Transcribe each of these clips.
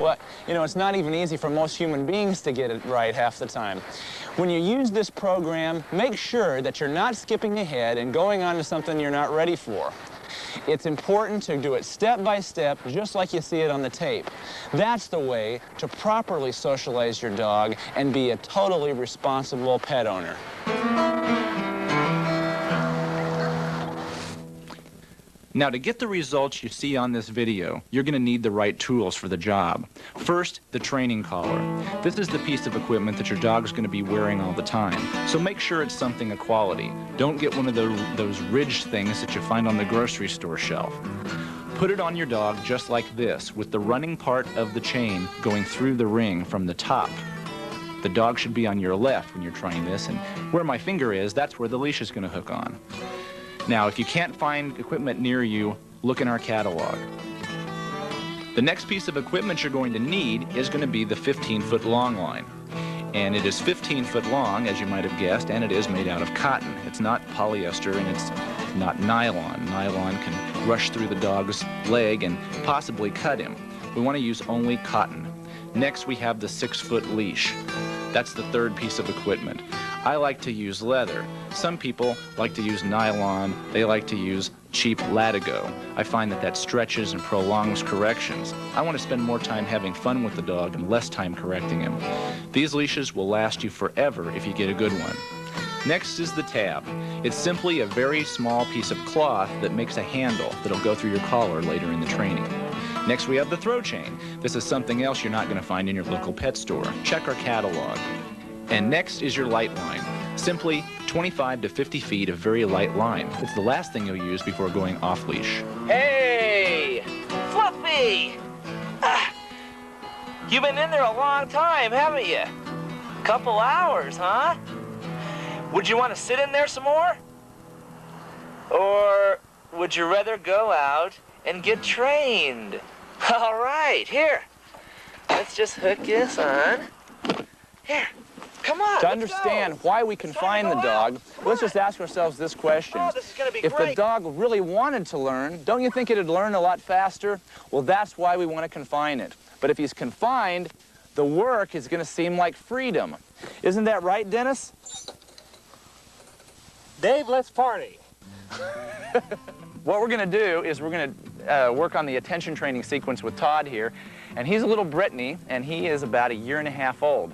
Well, you know, it's not even easy for most human beings to get it right half the time. When you use this program, make sure that you're not skipping ahead and going on to something you're not ready for. It's important to do it step by step, just like you see it on the tape. That's the way to properly socialize your dog and be a totally responsible pet owner. Now, to get the results you see on this video, you're going to need the right tools for the job. First, the training collar. This is the piece of equipment that your dog's going to be wearing all the time, so make sure it's something of quality. Don't get one of those ridged things that you find on the grocery store shelf. Put it on your dog just like this, with the running part of the chain going through the ring from the top. The dog should be on your left when you're trying this, and where my finger is, that's where the leash is going to hook on. Now, if you can't find equipment near you, look in our catalog. The next piece of equipment you're going to need is going to be the 15-foot long line. And it is 15 foot long, as you might have guessed, and it is made out of cotton. It's not polyester and it's not nylon. Nylon can rush through the dog's leg and possibly cut him. We want to use only cotton. Next, we have the 6-foot leash. That's the third piece of equipment. I like to use leather. Some people like to use nylon. They like to use cheap Latigo. I find that stretches and prolongs corrections. I want to spend more time having fun with the dog and less time correcting him. These leashes will last you forever if you get a good one. Next is the tab. It's simply a very small piece of cloth that makes a handle that'll go through your collar later in the training. Next, we have the throw chain. This is something else you're not going to find in your local pet store. Check our catalog. And next is your light line. Simply 25 to 50 feet of very light line. It's the last thing you'll use before going off leash. Hey, Fluffy! You've been in there a long time, haven't you? Couple hours, huh? Would you want to sit in there some more? Or would you rather go out and get trained? All right, here. Let's just hook this on. Here. Come on, to understand why we confine the dog, let's just ask ourselves this question. Oh, this is gonna be if great. the dog really wanted to learn, don't you think it'd learn a lot faster? Well, that's why we want to confine it. But if he's confined, the work is going to seem like freedom. Isn't that right, Dennis? Dave, let's party. What we're going to do is we're going to work on the attention training sequence with Todd here. And he's a little Brittany, and he is about 1.5 years old.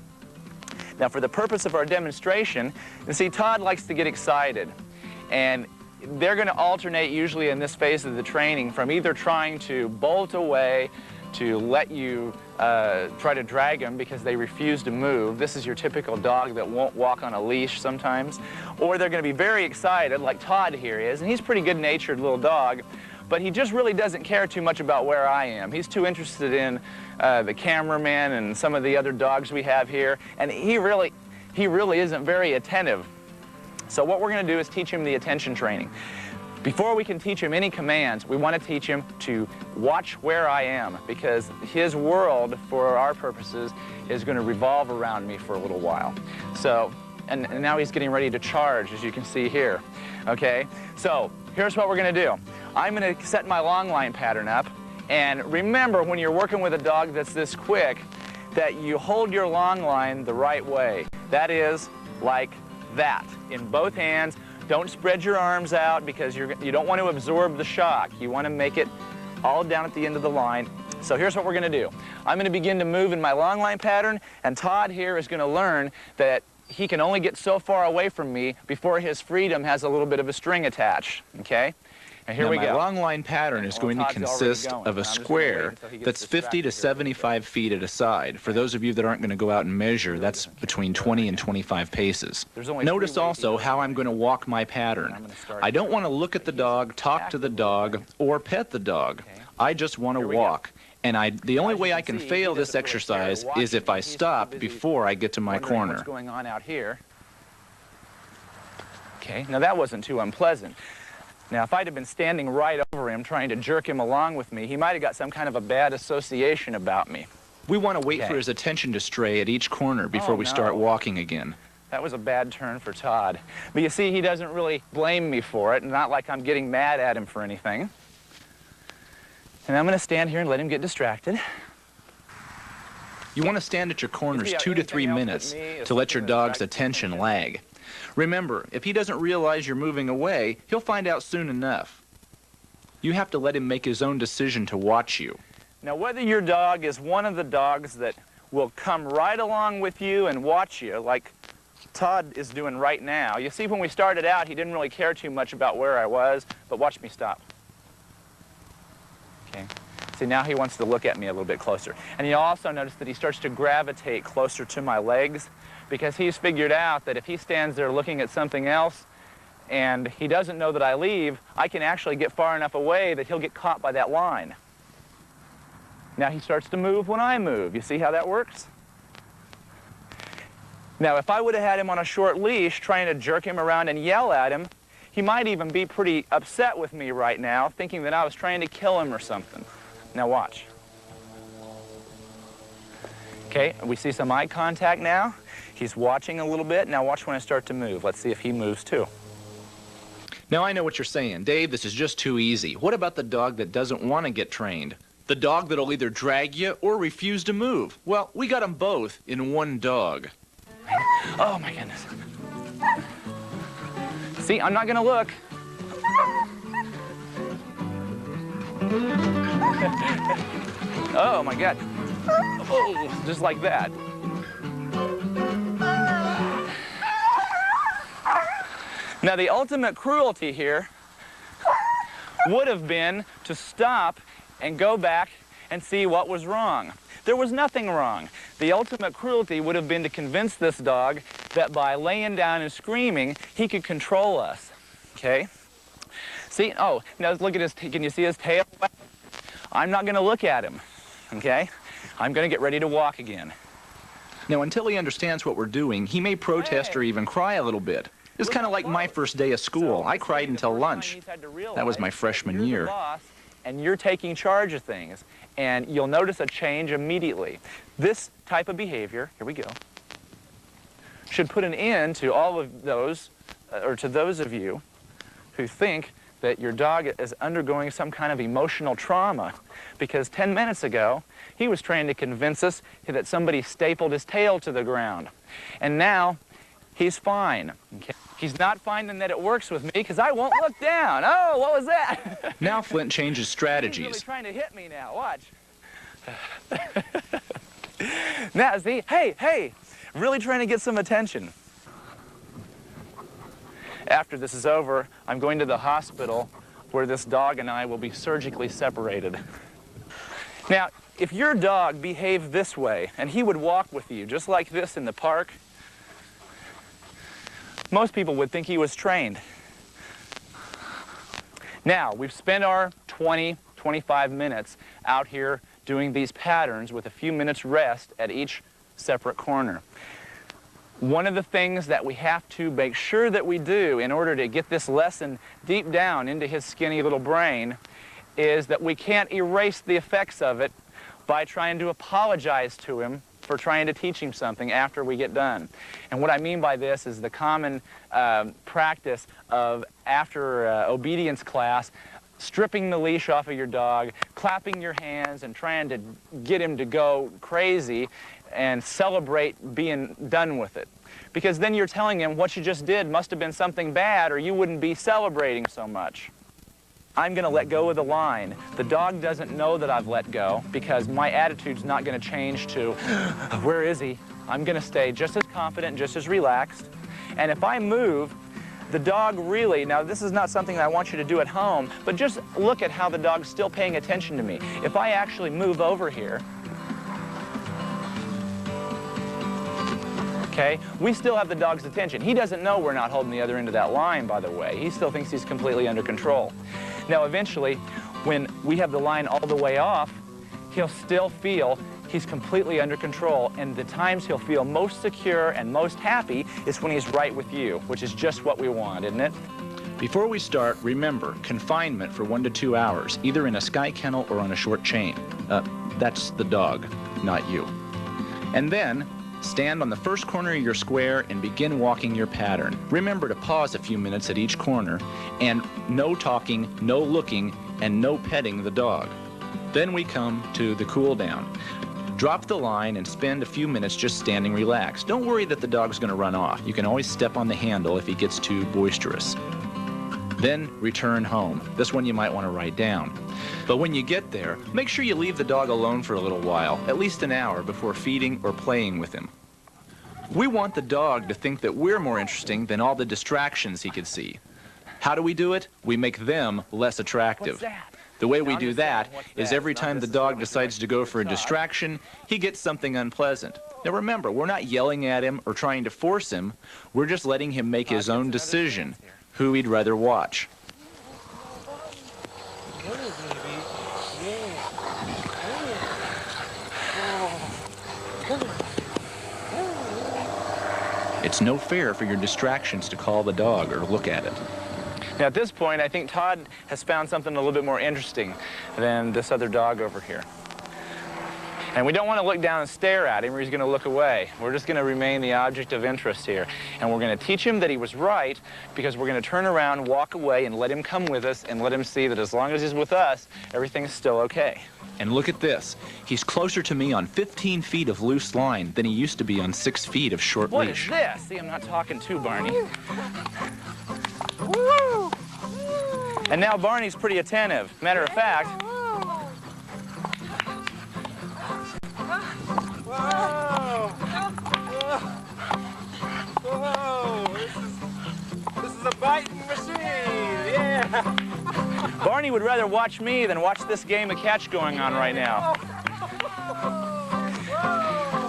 Now, for the purpose of our demonstration, you see, Todd likes to get excited. And they're going to alternate usually in this phase of the training from either trying to bolt away to let you try to drag them because they refuse to move. This is your typical dog that won't walk on a leash sometimes. Or they're going to be very excited, like Todd here is. And he's a pretty good-natured little dog. But he just really doesn't care too much about where I am. He's too interested in the cameraman and some of the other dogs we have here, and he really isn't very attentive. So what we're going to do is teach him the attention training. Before we can teach him any commands, we want to teach him to watch where I am, because his world, for our purposes, is going to revolve around me for a little while. So, and now he's getting ready to charge, as you can see here. Okay, so here's what we're going to do. I'm going to set my long line pattern up, and remember, when you're working with a dog that's this quick, that you hold your long line the right way. That is, like that, in both hands. Don't spread your arms out because you don't want to absorb the shock. You want to make it all down at the end of the line. So here's what we're going to do. I'm going to begin to move in my long line pattern, and Todd here is going to learn that he can only get so far away from me before his freedom has a little bit of a string attached, okay? And here we go. My long line pattern is going to consist of a square that's 50 to 75 feet at a side. For those of you that aren't going to go out and measure, that's between 20 and 25 paces. Notice also how I'm going to walk my pattern. I don't want to look at the dog, talk to the dog, or pet the dog. I just want to walk. And the only way I can fail this exercise is if I stop before I get to my corner. What's going on out here? Okay, now that wasn't too unpleasant. Now, if I'd have been standing right over him trying to jerk him along with me, he might have got some kind of a bad association about me. We want to wait for his attention to stray at each corner before we start walking again. That was a bad turn for Todd. But you see, he doesn't really blame me for it, not like I'm getting mad at him for anything. And I'm going to stand here and let him get distracted. You want to stand at your corners 2 to 3 minutes to let your dog's attention lag. Remember, if he doesn't realize you're moving away, he'll find out soon enough. You have to let him make his own decision to watch you. Now, whether your dog is one of the dogs that will come right along with you and watch you, like Todd is doing right now. You see, when we started out, he didn't really care too much about where I was, but watch me stop. Okay. See, now he wants to look at me a little bit closer. And you also notice that he starts to gravitate closer to my legs, because he's figured out that if he stands there looking at something else and he doesn't know that I leave, I can actually get far enough away that he'll get caught by that line. Now he starts to move when I move. You see how that works? Now, if I would have had him on a short leash trying to jerk him around and yell at him, he might even be pretty upset with me right now, thinking that I was trying to kill him or something. Now watch. Okay, we see some eye contact now. He's watching a little bit. Now watch when I start to move. Let's see if he moves too. Now I know what you're saying. Dave, this is just too easy. What about the dog that doesn't want to get trained? The dog that'll either drag you or refuse to move. Well, we got them both in one dog. Oh my goodness. See, I'm not gonna look. Oh my God. Oh, just like that. Now the ultimate cruelty here would have been to stop and go back and see what was wrong. There was nothing wrong. The ultimate cruelty would have been to convince this dog that by laying down and screaming, he could control us, okay? See, oh, now look at his, can you see his tail? I'm not gonna look at him, okay? I'm gonna get ready to walk again. Now, until he understands what we're doing, he may protest or even cry a little bit. It's kind of like my first day of school. I cried until lunch. That was my freshman year. And you're taking charge of things, and you'll notice a change immediately. This type of behavior, here we go, should put an end to all of those, or to those of you who think that your dog is undergoing some kind of emotional trauma, because 10 minutes ago, he was trying to convince us that somebody stapled his tail to the ground. And now, he's fine. Okay? He's not finding that it works with me because I won't look down. Oh, what was that? Now Flint changes strategies. He's really trying to hit me now. Watch. Now, see, hey, really trying to get some attention. After this is over, I'm going to the hospital where this dog and I will be surgically separated. Now, if your dog behaved this way and he would walk with you just like this in the park, most people would think he was trained. Now, we've spent our 20, 25 minutes out here doing these patterns with a few minutes rest at each separate corner. One of the things that we have to make sure that we do in order to get this lesson deep down into his skinny little brain is that we can't erase the effects of it by trying to apologize to him for trying to teach him something after we get done. And what I mean by this is the common practice of after obedience class, stripping the leash off of your dog, clapping your hands and trying to get him to go crazy and celebrate being done with it. Because then you're telling him what you just did must have been something bad or you wouldn't be celebrating so much. I'm going to let go of the line. The dog doesn't know that I've let go because my attitude's not going to change to, where is he? I'm going to stay just as confident, just as relaxed. And if I move, the dog really, now this is not something that I want you to do at home, but just look at how the dog's still paying attention to me. If I actually move over here, okay, we still have the dog's attention. He doesn't know we're not holding the other end of that line, by the way. He still thinks he's completely under control. Now, eventually, when we have the line all the way off, he'll still feel he's completely under control, and the times he'll feel most secure and most happy is when he's right with you, which is just what we want, isn't it? Before we start, remember, confinement for 1 to 2 hours, either in a sky kennel or on a short chain. That's the dog, not you. And then, stand on the first corner of your square and begin walking your pattern. Remember to pause a few minutes at each corner, and no talking, no looking, and no petting the dog. Then we come to the cool down. Drop the line and spend a few minutes just standing relaxed. Don't worry that the dog's going to run off. You can always step on the handle if he gets too boisterous. Then return home. This one you might want to write down. But when you get there, make sure you leave the dog alone for a little while, at least an hour, before feeding or playing with him. We want the dog to think that we're more interesting than all the distractions he could see. How do we do it? We make them less attractive. What's that? The way we do that is every time the dog decides to go for a distraction, he gets something unpleasant. Now remember, we're not yelling at him or trying to force him. We're just letting him make his own decision who he'd rather watch. It's no fair for your distractions to call the dog or look at it. Now at this point, I think Todd has found something a little bit more interesting than this other dog over here. And we don't want to look down and stare at him or he's going to look away. We're just going to remain the object of interest here. And we're going to teach him that he was right because we're going to turn around, walk away, and let him come with us and let him see that as long as he's with us, everything's still okay. And look at this. He's closer to me on 15 feet of loose line than he used to be on 6 feet of short What leash. is this? See, I'm not talking to Barney. And now Barney's pretty attentive. Matter of fact, Whoa! Whoa! This is a biting machine! Yeah! Barney would rather watch me than watch this game of catch going on right now.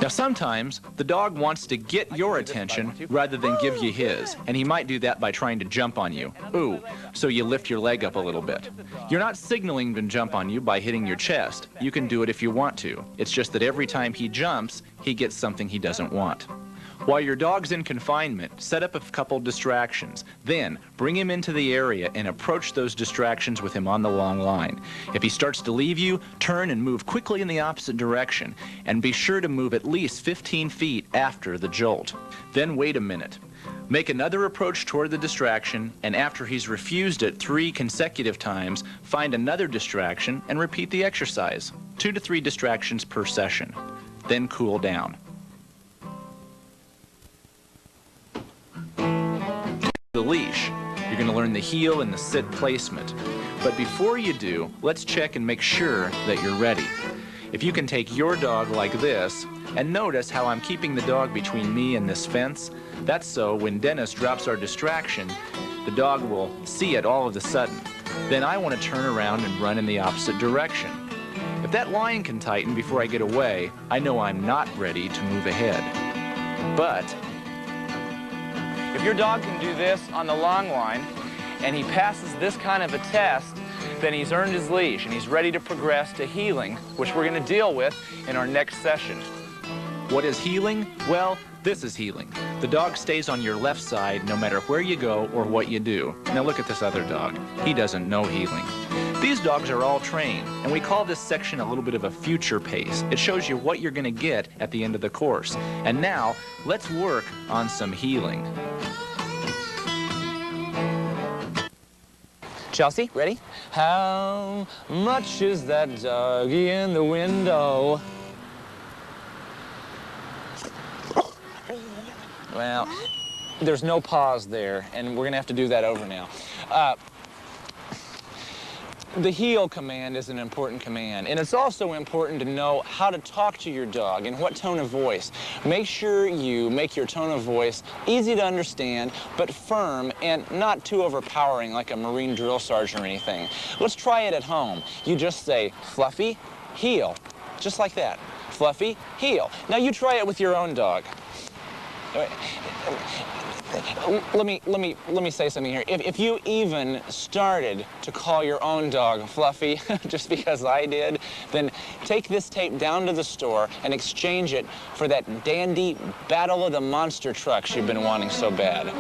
Now sometimes the dog wants to get your attention rather than give you his, and he might do that by trying to jump on you. Ooh, so you lift your leg up a little bit. You're not signaling to jump on you by hitting your chest. You can do it if you want to. It's just that every time he jumps, he gets something he doesn't want. While your dog's in confinement, set up a couple distractions. Then, bring him into the area and approach those distractions with him on the long line. If he starts to leave you, turn and move quickly in the opposite direction. And be sure to move at least 15 feet after the jolt. Then wait a minute. Make another approach toward the distraction, and after he's refused it 3 consecutive times, find another distraction and repeat the exercise. 2 to 3 distractions per session. Then cool down. The leash. You're going to learn the heel and the sit placement. But before you do, let's check and make sure that you're ready. If you can take your dog like this, and notice how I'm keeping the dog between me and this fence, that's so when Dennis drops our distraction, the dog will see it all of a sudden. Then I want to turn around and run in the opposite direction. If that line can tighten before I get away, I know I'm not ready to move ahead. But if your dog can do this on the long line and he passes this kind of a test, then he's earned his leash and he's ready to progress to heeling, which we're going to deal with in our next session. what is heeling? Well, this is heeling. The dog stays on your left side no matter where you go or what you do. Now look at this other dog. He doesn't know heeling. These dogs are all trained, and we call this section a little bit of a future pace. It shows you what you're going to get at the end of the course. And now, let's work on some heeling. Chelsea, ready? How much is that doggy in the window? Well, there's no pause there, and we're gonna have to do that over now. The heel command is an important command, and it's also important to know how to talk to your dog and what tone of voice. Make sure you make your tone of voice easy to understand, but firm and not too overpowering like a Marine drill sergeant or anything. Let's try it at home. You just say, Fluffy, heel, just like that. Fluffy, heel. Now you try it with your own dog. Let me say something here. If you even started to call your own dog Fluffy, just because I did, then take this tape down to the store and exchange it for that dandy Battle of the Monster trucks you've been wanting so bad.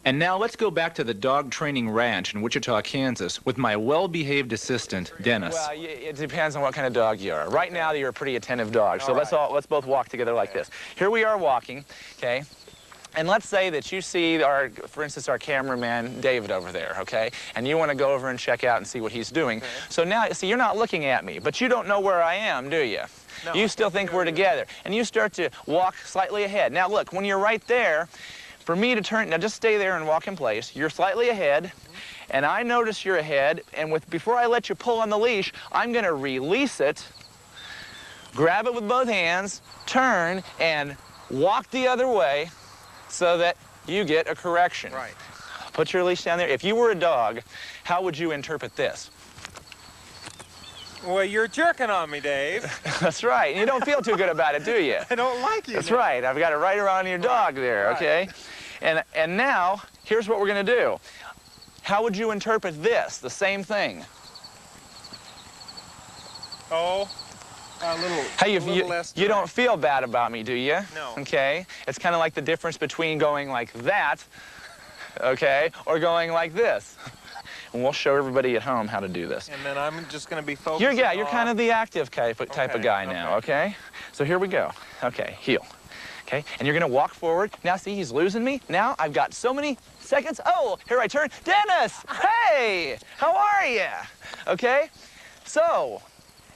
And now let's go back to the dog training ranch in Wichita, Kansas with my well-behaved assistant, Dennis. Well, it depends on what kind of dog you are. Right now, you're a pretty attentive dog, so let's both walk together like this. Here we are walking, okay? And let's say that you see, for instance, our cameraman, David, over there, okay? And you want to go over and check out and see what he's doing. Okay. So now, see, you're not looking at me, but you don't know where I am, do you? No, You still think we're together. And you start to walk slightly ahead. Now, look, when you're right there, for me to turn, now just stay there and walk in place. You're slightly ahead, and I notice you're ahead, and before I let you pull on the leash, I'm going to release it, grab it with both hands, turn, and walk the other way, so that you get a correction. Right. Put your leash down there. If you were a dog, how would you interpret this? Well, you're jerking on me, Dave. That's right. You don't feel too good about it, do you? I don't like you. That's now. right. I've got it right around your dog there, Right. okay? And now, here's what we're going to do. How would you interpret this? The same thing. Oh, a little, Hey, a little less you don't direct. feel bad about me, do you? No. Okay? It's kind of like the difference between going like that, okay, or going like this. And we'll show everybody at home how to do this. And then I'm just going to be focused. You're kind of the active type of Okay, guy now, okay? So here we go. Okay, heel. Okay, and you're gonna walk forward. Now see, he's losing me. Now I've got so many seconds. Oh, here I turn. Dennis, hey, how are you? Okay, so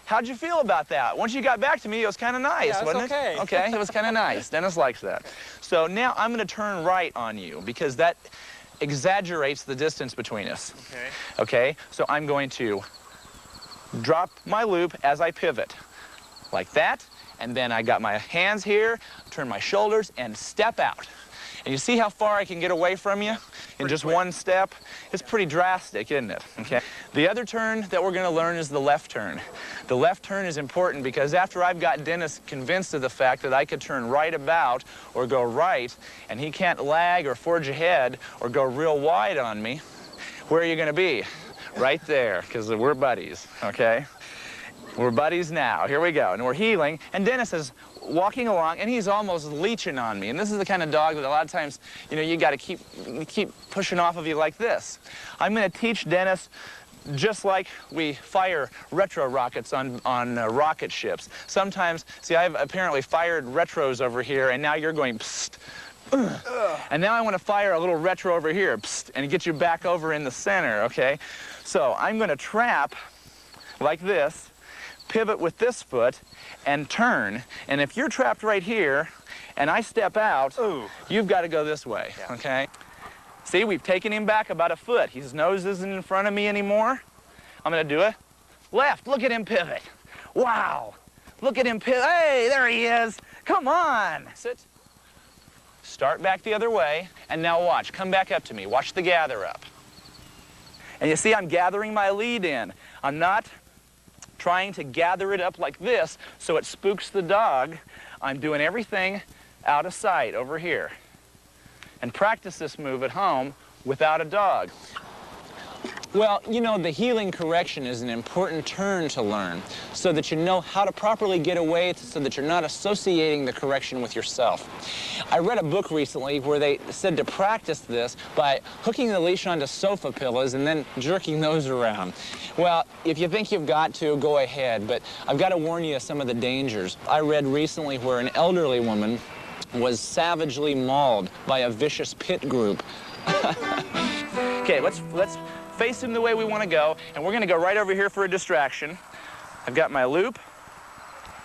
how'd you feel about that? Once you got back to me, it was kind of nice, Yeah, it's wasn't okay. it? Okay, it was kind of nice. Dennis likes that. So now I'm gonna turn right on you because that exaggerates the distance between us. Okay. Okay, so I'm going to drop my loop as I pivot, like that, and then I got my hands here, turn my shoulders, and step out. And you see how far I can get away from you in just one step? It's pretty drastic, isn't it? Okay. The other turn that we're going to learn is the left turn. The left turn is important because after I've got Dennis convinced of the fact that I could turn right about or go right, and he can't lag or forge ahead or go real wide on me, where are you going to be? Right there, because we're buddies, okay? We're buddies now. Here we go. And we're heeling, and Dennis is walking along, and he's almost leeching on me. And this is the kind of dog that a lot of times, you know, you got to keep pushing off of you like this. I'm going to teach Dennis just like we fire retro rockets on rocket ships. Sometimes, see, I've apparently fired retros over here, and now you're going psst. And now I want to fire a little retro over here, psst, and get you back over in the center, okay? So I'm going to trap like this, pivot with this foot, and turn. And if you're trapped right here, and I step out, Ooh. you've got to go this way, okay? See, we've taken him back about a foot. His nose isn't in front of me anymore. I'm going to do it. Left, look at him pivot. Wow, look at him pivot. Hey, there he is. Come on. Sit. Start back the other way, and now watch. Come back up to me. Watch the gather up. And you see, I'm gathering my lead in. I'm not trying to gather it up like this so it spooks the dog. I'm doing everything out of sight over here. And practice this move at home without a dog. Well, you know, the heeling correction is an important turn to learn so that you know how to properly get away so that you're not associating the correction with yourself. I read a book recently where they said to practice this by hooking the leash onto sofa pillows and then jerking those around. Well, if you think you've got to, go ahead, but I've got to warn you of some of the dangers. I read recently where an elderly woman was savagely mauled by a vicious pit group. Okay, let's face him the way we want to go, and we're going to go right over here for a distraction. I've got my loop,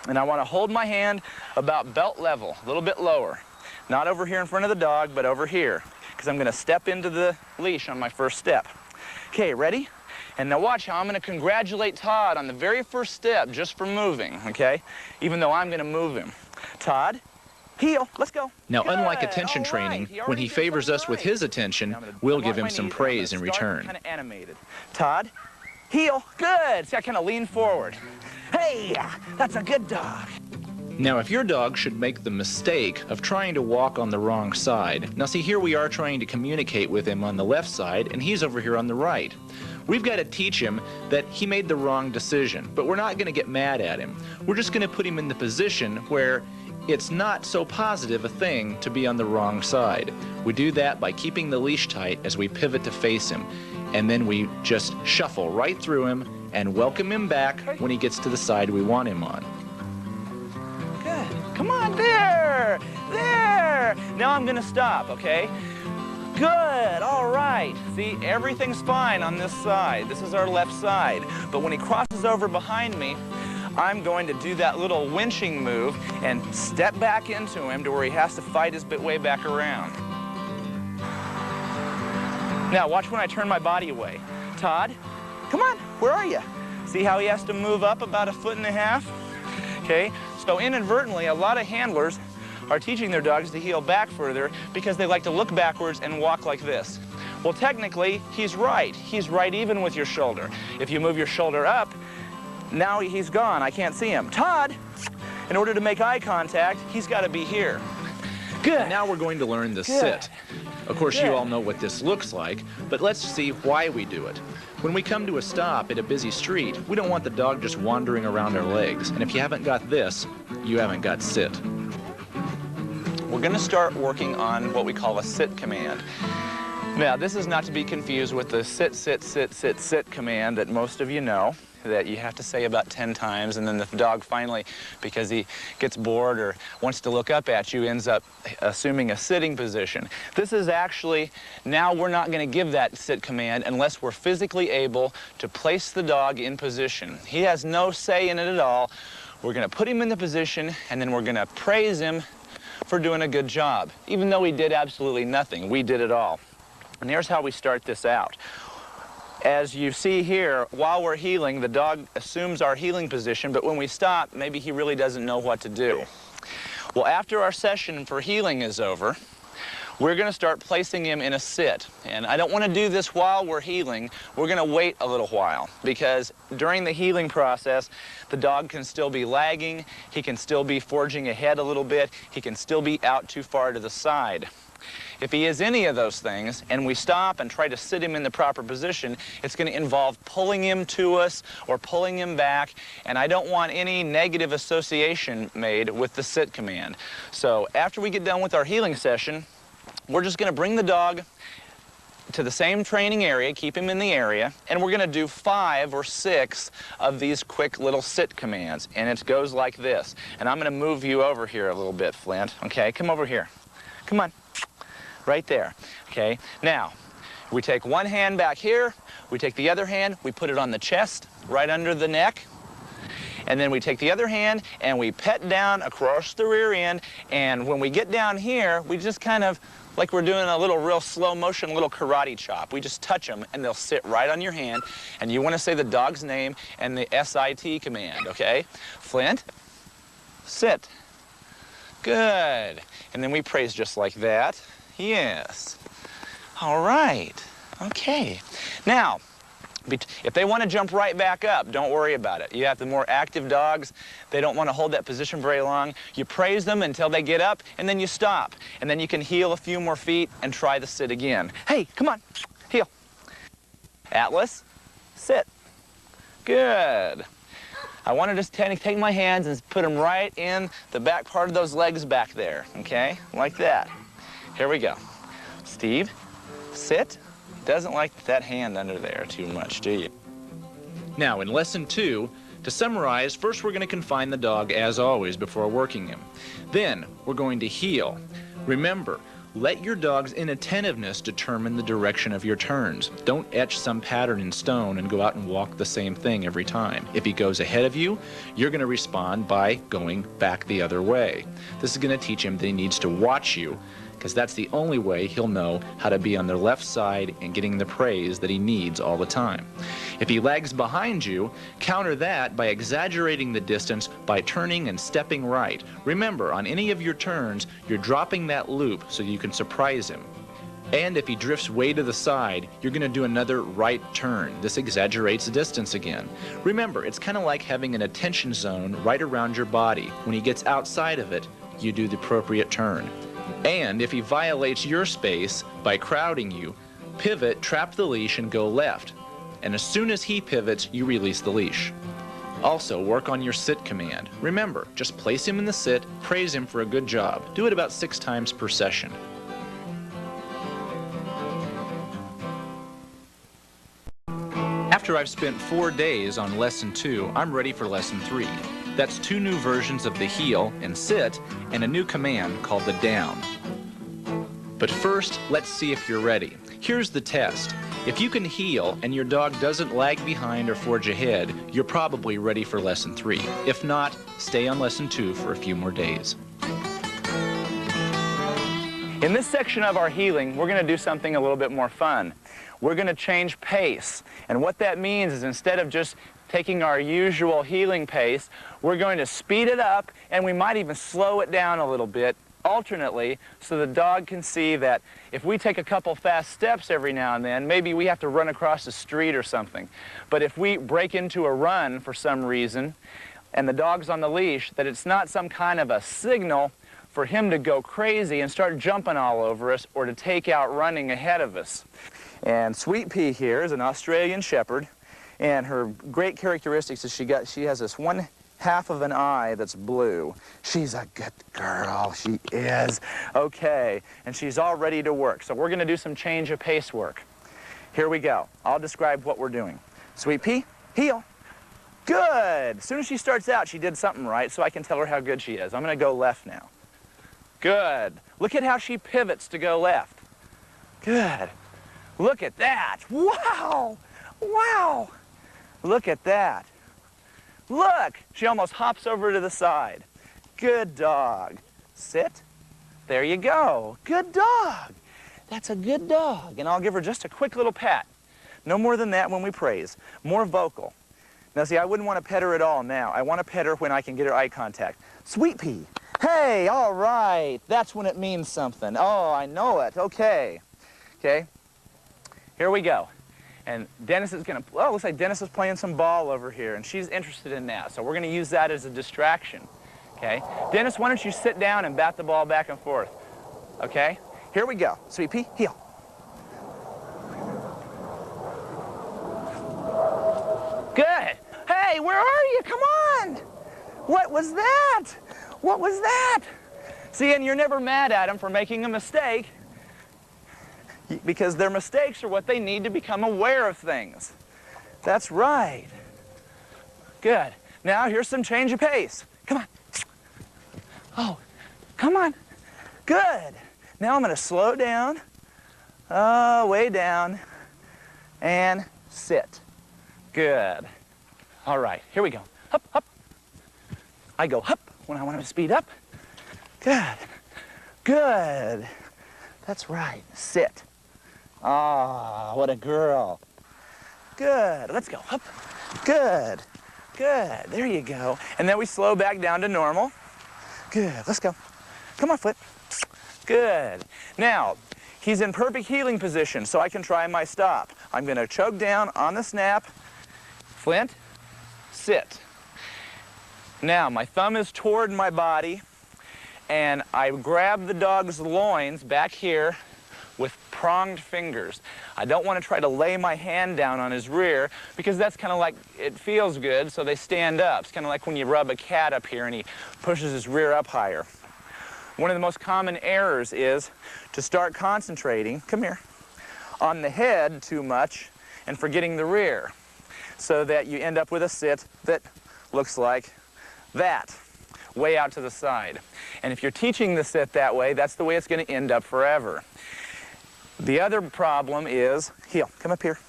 and I want to hold my hand about belt level, a little bit lower. Not over here in front of the dog, but over here, because I'm going to step into the leash on my first step. Okay, ready? And now watch how I'm going to congratulate Todd on the very first step just for moving, okay? Even though I'm going to move him. Todd, heel, let's go. Now, unlike Good. attention All training, right. when he already did favors something us with right. his attention, Now I'm gonna we'll walk give him my some knees. praise I'm in gonna start return. Kind of animated. Todd, heel, good. See, I kind of lean forward. Hey, that's a good dog. Now, if your dog should make the mistake of trying to walk on the wrong side, now see, here we are trying to communicate with him on the left side, and he's over here on the right. We've got to teach him that he made the wrong decision, but we're not going to get mad at him. We're just going to put him in the position where it's not so positive a thing to be on the wrong side. We do that by keeping the leash tight as we pivot to face him, and then we just shuffle right through him and welcome him back when he gets to the side we want him on. Good. Come on, there. There. Now I'm gonna stop, okay? Good, all right. See, everything's fine on this side. This is our left side. But when he crosses over behind me, I'm going to do that little winching move and step back into him to where he has to fight his way back around. Now, watch when I turn my body away. Todd, come on, where are you? See how he has to move up about 1.5 feet? Okay, so inadvertently, a lot of handlers are teaching their dogs to heel back further because they like to look backwards and walk like this. Well, technically, he's right. He's right even with your shoulder. If you move your shoulder up, now he's gone. I can't see him. Todd, in order to make eye contact, he's got to be here. Good. Now we're going to learn the sit. Of course, you all know what this looks like, but let's see why we do it. When we come to a stop at a busy street, we don't want the dog just wandering around our legs. And if you haven't got this, you haven't got sit. We're going to start working on what we call a sit command. Now, this is not to be confused with the sit, sit, sit, sit, sit command that most of you know, that you have to say about 10 times, and then the dog finally, because he gets bored or wants to look up at you, ends up assuming a sitting position. This is actually, now we're not going to give that sit command unless we're physically able to place the dog in position. He has no say in it at all. We're going to put him in the position, and then we're going to praise him for doing a good job. Even though he did absolutely nothing, we did it all. And here's how we start this out. As you see here, while we're healing, the dog assumes our healing position, but when we stop, maybe he really doesn't know what to do. Well, after our session for healing is over, we're going to start placing him in a sit. And I don't want to do this while we're healing. We're going to wait a little while, because during the healing process, the dog can still be lagging, he can still be forging ahead a little bit, he can still be out too far to the side. If he is any of those things, and we stop and try to sit him in the proper position, it's going to involve pulling him to us or pulling him back, and I don't want any negative association made with the sit command. So after we get done with our healing session, we're just going to bring the dog to the same training area, keep him in the area, and we're going to do 5 or 6 of these quick little sit commands, and it goes like this. And I'm going to move you over here a little bit, Flint. Okay, come over here. Come on. Right there, okay? Now, we take one hand back here, we take the other hand, we put it on the chest, right under the neck, and then we take the other hand and we pet down across the rear end, and when we get down here, we just kind of, like we're doing a little real slow motion little karate chop. We just touch them and they'll sit right on your hand, and you want to say the dog's name and the SIT command, okay? Flint, sit. Good. And then we praise just like that. Yes. All right. Okay. Now, if they want to jump right back up, don't worry about it. You have the more active dogs. They don't want to hold that position very long. You praise them until they get up, and then you stop. And then you can heel a few more feet and try the sit again. Hey, come on. Heel. Atlas, sit. Good. I want to just take my hands and put them right in the back part of those legs back there, okay? Like that. Here we go. Steve, sit. Doesn't like that hand under there too much, do you? Now, in lesson 2, to summarize, first we're going to confine the dog as always before working him. Then we're going to heel. Remember, let your dog's inattentiveness determine the direction of your turns. Don't etch some pattern in stone and go out and walk the same thing every time. If he goes ahead of you, you're going to respond by going back the other way. This is going to teach him that he needs to watch you, because that's the only way he'll know how to be on the left side and getting the praise that he needs all the time. If he lags behind you, counter that by exaggerating the distance by turning and stepping right. Remember, on any of your turns, you're dropping that loop so you can surprise him. And if he drifts way to the side, you're going to do another right turn. This exaggerates the distance again. Remember, it's kind of like having an attention zone right around your body. When he gets outside of it, you do the appropriate turn. And if he violates your space by crowding you, pivot, trap the leash, and go left. And as soon as he pivots, you release the leash. Also, work on your sit command. Remember, just place him in the sit, praise him for a good job. Do it about 6 times per session. After I've spent 4 days on lesson 2, I'm ready for lesson 3. That's 2 new versions of the heel and sit, and a new command called the down. But first, let's see if you're ready. Here's the test. If you can heel and your dog doesn't lag behind or forge ahead, you're probably ready for lesson 3. If not, stay on lesson 2 for a few more days. In this section of our heeling, we're going to do something a little bit more fun. We're going to change pace. And what that means is instead of just taking our usual heeling pace, we're going to speed it up, and we might even slow it down a little bit alternately so the dog can see that if we take a couple fast steps every now and then, maybe we have to run across the street or something. But if we break into a run for some reason and the dog's on the leash, that it's not some kind of a signal for him to go crazy and start jumping all over us or to take out running ahead of us. And Sweet Pea here is an Australian Shepherd, and her great characteristics is she has this one half of an eye that's blue. She's a good girl, she is. Okay, and she's all ready to work. So we're going to do some change of pace work. Here we go. I'll describe what we're doing. Sweet Pea, heel. Good. As soon as she starts out, she did something right, so I can tell her how good she is. I'm going to go left now. Good. Look at how she pivots to go left. Good. Look at that. Wow. Wow. Look at that. Look, she almost hops over to the side. Good dog. Sit. There you go. Good dog. That's a good dog. And I'll give her just a quick little pat. No more than that when we praise. More vocal. Now see, I wouldn't want to pet her at all now. I want to pet her when I can get her eye contact. Sweet Pea. Hey, all right. That's when it means something. Oh, I know it. Okay. Okay. Here we go. And Dennis is going to, well, it looks like Dennis is playing some ball over here, and she's interested in that. So we're going to use that as a distraction, okay? Dennis, why don't you sit down and bat the ball back and forth, okay? Here we go. Sweet Pea, heel. Good. Hey, where are you? Come on. What was that? What was that? See, and you're never mad at them for making a mistake, because their mistakes are what they need to become aware of things. That's right. Good. Now here's some change of pace. Come on. Oh, come on. Good. Now I'm going to slow down, way down, and sit. Good. All right, here we go. Up, up. I go up when I want to speed up. Good. Good. That's right. Sit. Ah, what a girl. Good. Let's go. Up. Good. Good. There you go. And then we slow back down to normal. Good. Let's go. Come on, Flip. Good. Now, he's in perfect heeling position, so I can try my stop. I'm going to choke down on the snap. Flint, sit. Now, my thumb is toward my body, and I grab the dog's loins back here with pronged fingers. I don't want to try to lay my hand down on his rear because that's kind of like, it feels good, so they stand up. It's kind of like when you rub a cat up here and he pushes his rear up higher. One of the most common errors is to start concentrating, come here, on the head too much and forgetting the rear, so that you end up with a sit that looks like that, way out to the side. And if you're teaching the sit that way, that's the way it's going to end up forever. The other problem is, heel, come up here.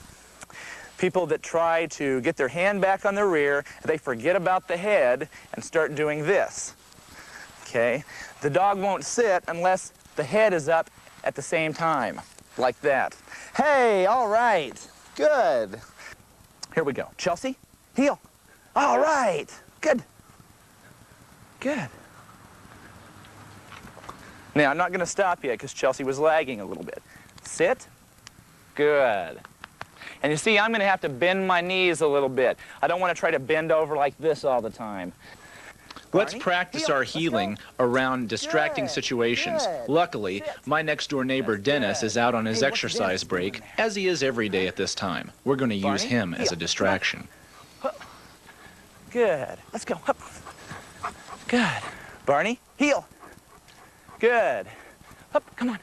People that try to get their hand back on the rear, they forget about the head and start doing this, okay? The dog won't sit unless the head is up at the same time, like that. Hey, all right, good. Here we go. Chelsea, heel. All right, good. Good. Now, I'm not going to stop yet because Chelsea was lagging a little bit. Sit. Good. And you see, I'm going to have to bend my knees a little bit. I don't want to try to bend over like this all the time. Let's practice our heeling around distracting situations. Luckily, my next-door neighbor Dennis is out on his exercise break, as he is every day at this time. We're going to use him as a distraction. Good. Let's go. Up. Good. Barney, heel. Good. Up, come on.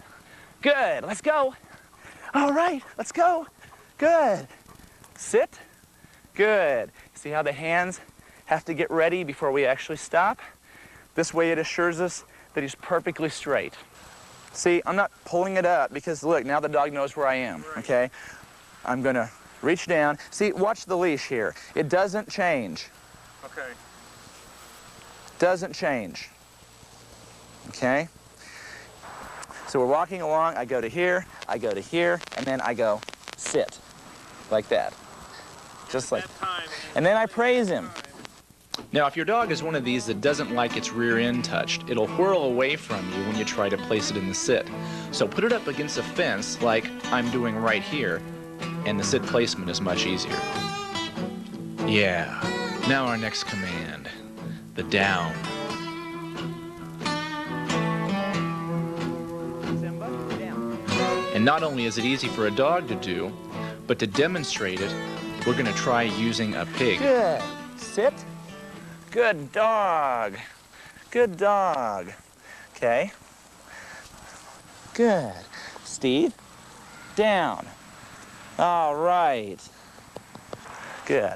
Good. Let's go. All right, let's go. Good. Sit. Good. See how the hands have to get ready before we actually stop? This way it assures us that he's perfectly straight. See, I'm not pulling it up because look, now the dog knows where I am, okay? I'm gonna reach down. See, watch the leash here. It doesn't change. Okay. Doesn't change. Okay? So we're walking along, I go to here, and then I go sit, like that. Just like, and then I praise him. Now, if your dog is one of these that doesn't like its rear end touched, it'll whirl away from you when you try to place it in the sit. So put it up against a fence like I'm doing right here, and the sit placement is much easier. Yeah, now our next command, the down. And not only is it easy for a dog to do, but to demonstrate it, we're going to try using a pig. Good. Sit. Good dog. Good dog. Okay. Good. Steve, down. All right. Good.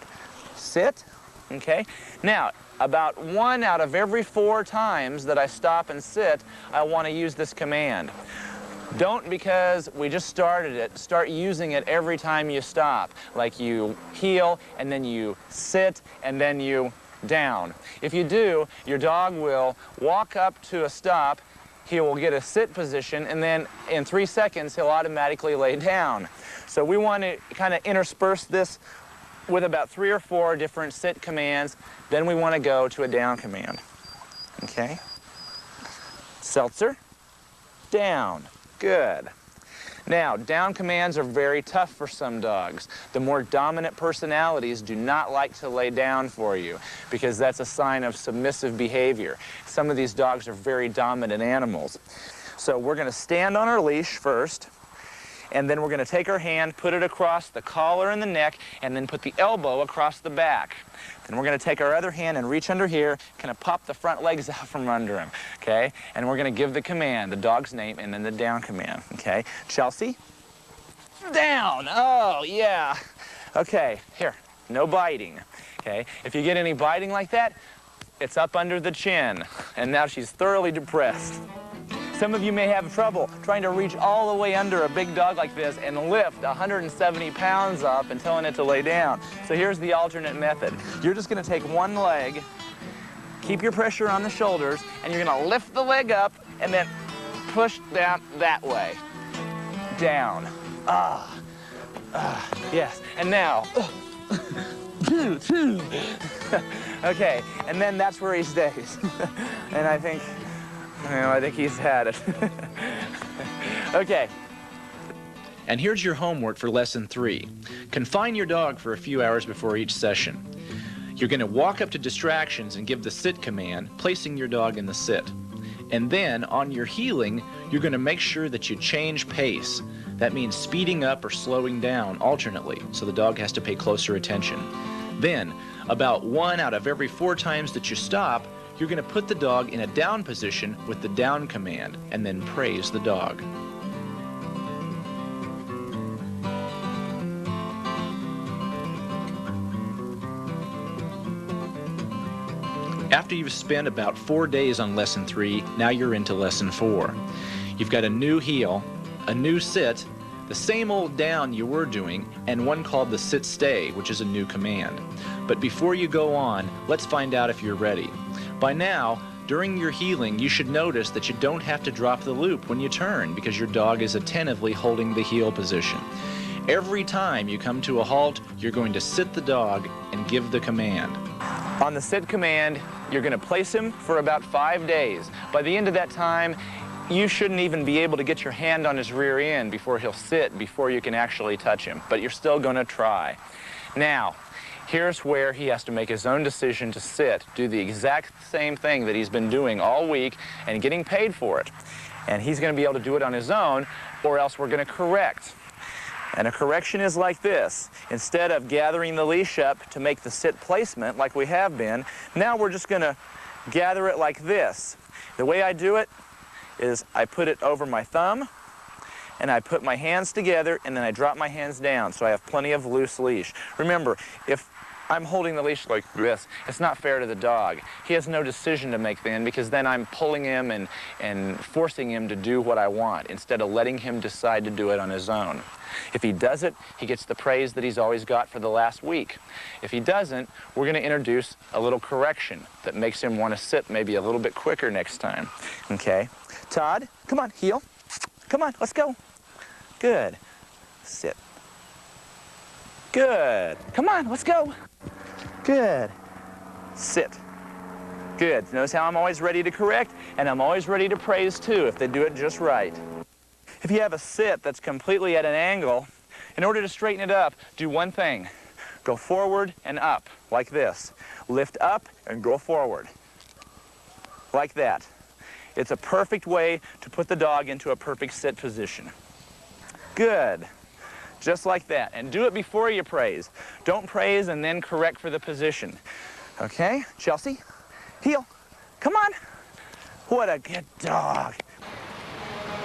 Sit. Okay. Now, about 1 out of every 4 times that I stop and sit, I want to use this command. Don't, because we just started it, start using it every time you stop. Like you heel, and then you sit, and then you down. If you do, your dog will walk up to a stop, he will get a sit position, and then in 3 seconds, he'll automatically lay down. So we want to kind of intersperse this with about 3 or 4 different sit commands. Then we want to go to a down command. Okay? Seltzer, down. Good. Now, down commands are very tough for some dogs. The more dominant personalities do not like to lay down for you because that's a sign of submissive behavior. Some of these dogs are very dominant animals. So we're going to stand on our leash first, and then we're going to take our hand, put it across the collar and the neck, and then put the elbow across the back. Then we're going to take our other hand and reach under here, kind of pop the front legs out from under him, okay? And we're going to give the command, the dog's name, and then the down command, okay? Chelsea, down. Oh, yeah. Okay, here, no biting, okay? If you get any biting like that, it's up under the chin, and now she's thoroughly depressed. Some of you may have trouble trying to reach all the way under a big dog like this and lift 170 pounds up and telling it to lay down. So here's the alternate method. You're just going to take one leg, keep your pressure on the shoulders, and you're going to lift the leg up and then push down that way. Down. Yes. And now, okay, and then that's where he stays. And I think he's had it. Okay. And here's your homework for lesson 3. Confine your dog for a few hours before each session. You're going to walk up to distractions and give the sit command, placing your dog in the sit. And then, on your heeling, you're going to make sure that you change pace. That means speeding up or slowing down alternately, so the dog has to pay closer attention. Then, about 1 out of every 4 times that you stop, you're going to put the dog in a down position with the down command, and then praise the dog. After you've spent about 4 days on lesson 3, now you're into lesson 4. You've got a new heel, a new sit, the same old down you were doing, and one called the sit stay, which is a new command. But before you go on, let's find out if you're ready. By now, during your heeling, you should notice that you don't have to drop the loop when you turn because your dog is attentively holding the heel position. Every time you come to a halt, you're going to sit the dog and give the command. On the sit command, you're going to place him for about 5 days. By the end of that time, you shouldn't even be able to get your hand on his rear end before he'll sit, before you can actually touch him. But you're still going to try. Now, here's where he has to make his own decision to sit, do the exact same thing that he's been doing all week and getting paid for it. And he's going to be able to do it on his own, or else we're going to correct. And a correction is like this. Instead of gathering the leash up to make the sit placement like we have been, now we're just going to gather it like this. The way I do it is I put it over my thumb, and I put my hands together, and then I drop my hands down so I have plenty of loose leash. Remember, if I'm holding the leash like this, it's not fair to the dog. He has no decision to make then, because then I'm pulling him and forcing him to do what I want instead of letting him decide to do it on his own. If he does it, he gets the praise that he's always got for the last week. If he doesn't, we're going to introduce a little correction that makes him want to sit maybe a little bit quicker next time. Okay? Todd, come on, heel. Come on, let's go. Good. Sit. Good. Come on, let's go. Good. Sit. Good. Notice how I'm always ready to correct, and I'm always ready to praise too if they do it just right. If you have a sit that's completely at an angle, in order to straighten it up, do one thing. Go forward and up, like this. Lift up and go forward, like that. It's a perfect way to put the dog into a perfect sit position. Good. Just like that. And do it before you praise. Don't praise and then correct for the position. Okay, Chelsea, heel. Come on. What a good dog.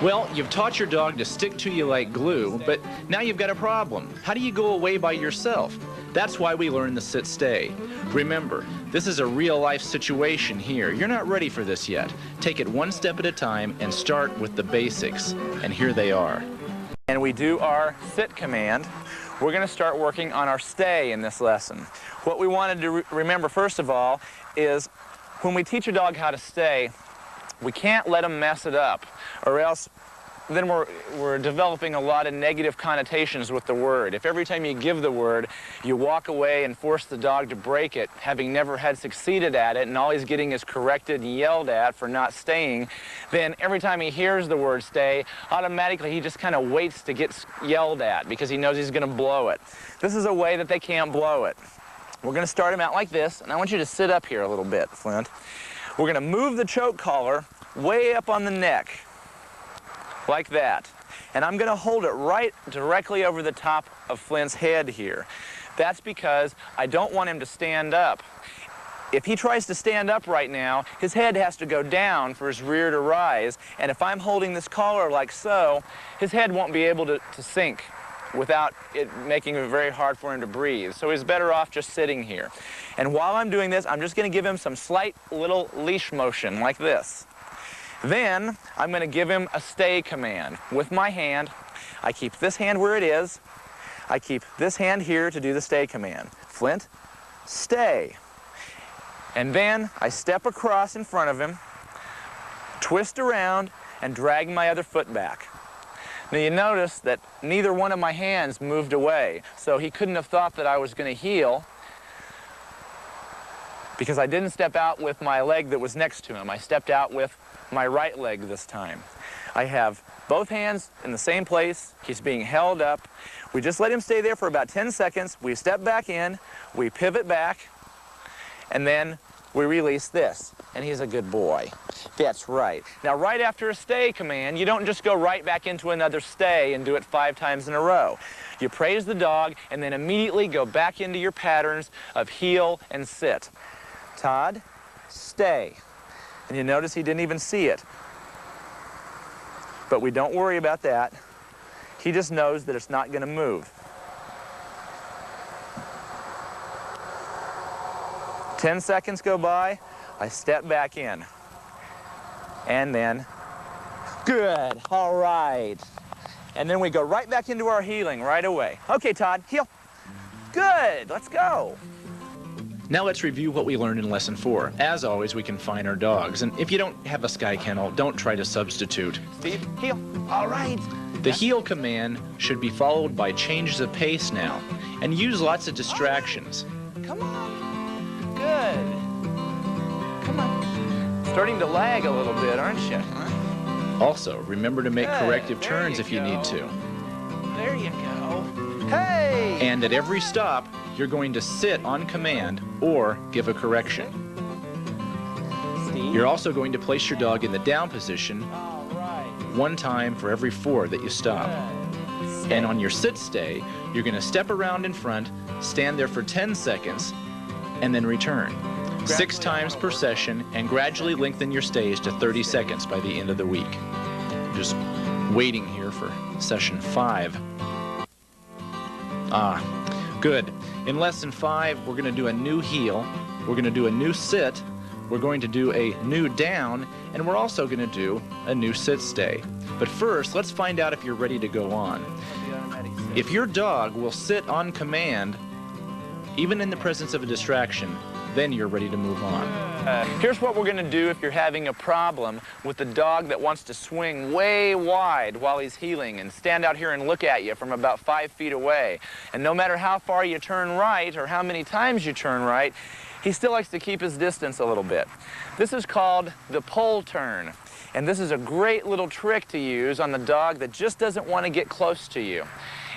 Well, you've taught your dog to stick to you like glue, but now you've got a problem. How do you go away by yourself? That's why we learned the sit-stay. Remember, this is a real-life situation here. You're not ready for this yet. Take it one step at a time and start with the basics. And here they are. And we do our sit command. We're going to start working on our stay in this lesson. What we wanted to remember first of all is when we teach a dog how to stay, we can't let them mess it up, or else then we're developing a lot of negative connotations with the word. If every time you give the word, you walk away and force the dog to break it, having never had succeeded at it, and all he's getting is corrected and yelled at for not staying, then every time he hears the word stay, automatically he just kind of waits to get yelled at because he knows he's going to blow it. This is a way that they can't blow it. We're going to start him out like this, and I want you to sit up here a little bit, Flint. We're going to move the choke collar way up on the neck, like that. And I'm going to hold it right directly over the top of Flint's head here. That's because I don't want him to stand up. If he tries to stand up right now, his head has to go down for his rear to rise. And if I'm holding this collar like so, his head won't be able to sink without it making it very hard for him to breathe. So he's better off just sitting here. And while I'm doing this, I'm just going to give him some slight little leash motion like this. Then I'm going to give him a stay command. With my hand, I keep this hand where it is. I keep this hand here to do the stay command. Flint, stay. And then I step across in front of him, twist around, and drag my other foot back. Now you notice that neither one of my hands moved away, so he couldn't have thought that I was going to heel because I didn't step out with my leg that was next to him. I stepped out with my right leg this time. I have both hands in the same place. He's being held up. We just let him stay there for about 10 seconds. We step back in, we pivot back, and then we release this. And he's a good boy. That's right. Now, right after a stay command, you don't just go right back into another stay and do it 5 times in a row. You praise the dog and then immediately go back into your patterns of heel and sit. Todd, stay. And you notice he didn't even see it. But we don't worry about that. He just knows that it's not going to move. 10 seconds go by, I step back in. And then, good, all right. And then we go right back into our heeling right away. Okay, Todd, heel. Good, let's go. Now let's review what we learned in Lesson 4. As always, we confine our dogs, and if you don't have a Skye Kennel, don't try to substitute. Steve, heel. All right. The heel command should be followed by changes of pace now, and use lots of distractions. Come on. Good. Come on. Starting to lag a little bit, aren't you? Huh? Also, remember to make Good. corrective There turns you if you go. need to. There you go. Hey! And at every stop, you're going to sit on command or give a correction. Steve. You're also going to place your dog in the down position All right. 1 time for every 4 that you stop. Good. And on your sit stay, you're going to step around in front, stand there for 10 seconds, and then return. 6 times per session, and gradually lengthen your stays to 30 seconds by the end of the week. Just waiting here for session 5. Ah, good. In lesson 5, we're going to do a new heel, we're going to do a new sit, we're going to do a new down, and we're also going to do a new sit stay. But first, let's find out if you're ready to go on. If your dog will sit on command, even in the presence of a distraction, then you're ready to move on. Here's what we're going to do if you're having a problem with the dog that wants to swing way wide while he's heeling and stand out here and look at you from about 5 feet away. And no matter how far you turn right or how many times you turn right, he still likes to keep his distance a little bit. This is called the pole turn. And this is a great little trick to use on the dog that just doesn't want to get close to you.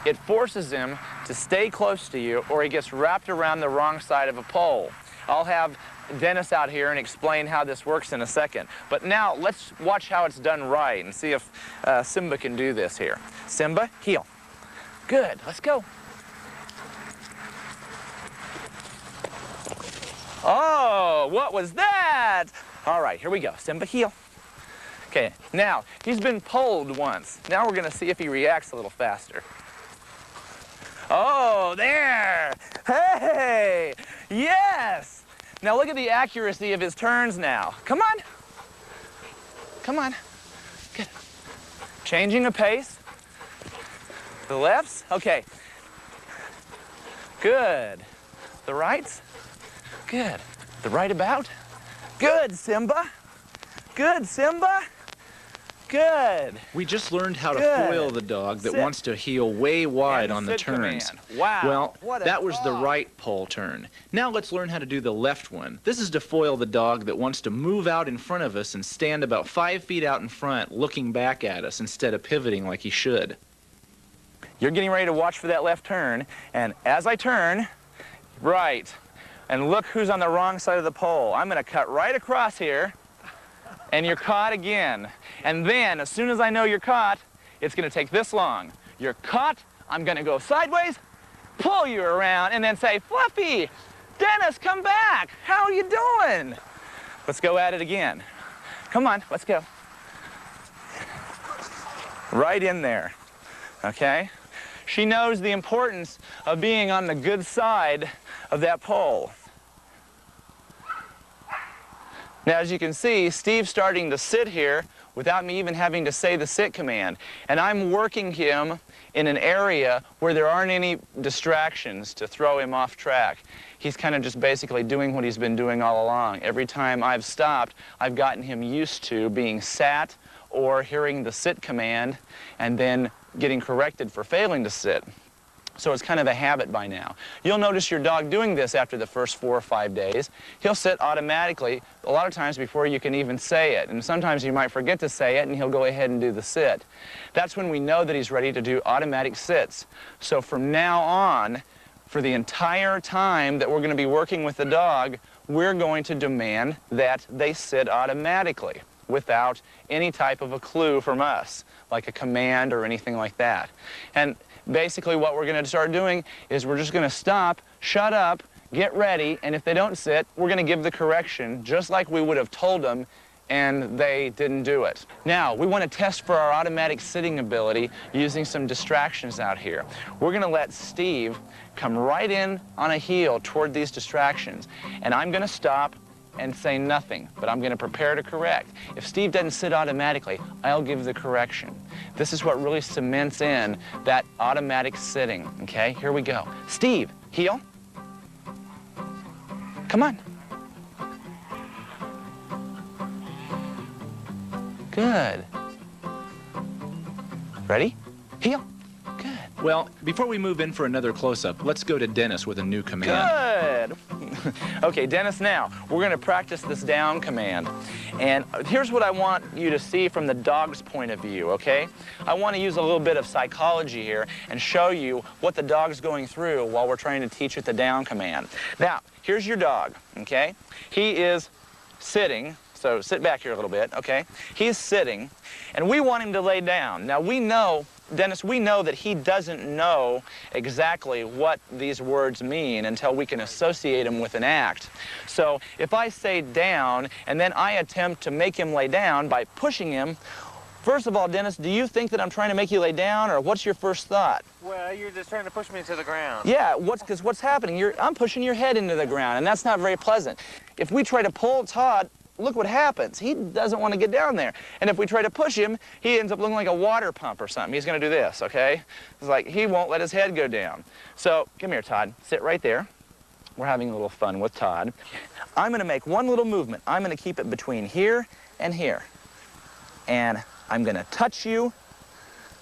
It forces him to stay close to you or he gets wrapped around the wrong side of a pole. I'll have Dennis out here and explain how this works in a second. But now let's watch how it's done right and see if Simba can do this here. Simba, heel. Good, let's go. Oh, what was that? All right, here we go. Simba, heel. Okay, now, he's been polled once. Now we're going to see if he reacts a little faster. Oh, there! Hey! Yes! Now look at the accuracy of his turns now. Come on. Come on. Good. Changing the pace. The lefts. Okay. Good. The rights. Good. The right about. Good, Simba. Good, Simba. Good. We just learned how to Good. foil the dog that Sit. wants to heel way wide And on the sit turns. command. Wow. Well, What a that was the dog. right pole turn. Now let's learn how to do the left one. This is to foil the dog that wants to move out in front of us and stand about 5 feet out in front, looking back at us instead of pivoting like he should. You're getting ready to watch for that left turn, and as I turn, right, and look who's on the wrong side of the pole. I'm going to cut right across here, and you're caught again. And then, as soon as I know you're caught, it's going to take this long. You're caught, I'm going to go sideways, pull you around, and then say, Fluffy, Dennis, come back. How are you doing? Let's go at it again. Come on, let's go. Right in there, okay? She knows the importance of being on the good side of that pole. Now, as you can see, Steve's starting to sit here without me even having to say the sit command. And I'm working him in an area where there aren't any distractions to throw him off track. He's kind of just basically doing what he's been doing all along. Every time I've stopped, I've gotten him used to being sat or hearing the sit command and then getting corrected for failing to sit. So it's kind of a habit by now. You'll notice your dog doing this after the first 4 or 5 days. He'll sit automatically a lot of times before you can even say it. And sometimes you might forget to say it and he'll go ahead and do the sit. That's when we know that he's ready to do automatic sits. So from now on, for the entire time that we're going to be working with the dog, we're going to demand that they sit automatically without any type of a clue from us, like a command or anything like that. And basically what we're going to start doing is we're just going to stop, shut up, get ready, and if they don't sit, we're going to give the correction just like we would have told them and they didn't do it. Now, we want to test for our automatic sitting ability using some distractions out here. We're going to let Steve come right in on a heel toward these distractions, and I'm going to stop and say nothing, but I'm going to prepare to correct. If Steve doesn't sit automatically, I'll give the correction. This is what really cements in that automatic sitting, okay? Here we go. Steve, heel. Come on. Good. Ready? Heel. Good. Well, before we move in for another close-up, let's go to Dennis with a new command. Good. Okay, Dennis, now we're going to practice this down command. And here's what I want you to see from the dog's point of view, okay? I want to use a little bit of psychology here and show you what the dog's going through while we're trying to teach it the down command. Now, here's your dog, okay? He is sitting. So sit back here a little bit, okay? He's sitting, and we want him to lay down. Now, we know, Dennis, we know that he doesn't know exactly what these words mean until we can associate them with an act. So if I say down, and then I attempt to make him lay down by pushing him, First of all, Dennis, do you think that I'm trying to make you lay down, or what's your first thought? Well, you're just trying to push me to the ground. Yeah, because what's happening? I'm pushing your head into the ground, and that's not very pleasant. If we try to pull Todd, look what happens. He doesn't want to get down there. And if we try to push him, he ends up looking like a water pump or something. He's going to do this, okay? It's like he won't let his head go down. So come here, Todd. Sit right there. We're having a little fun with Todd. I'm going to make one little movement. I'm going to keep it between here and here. And I'm going to touch you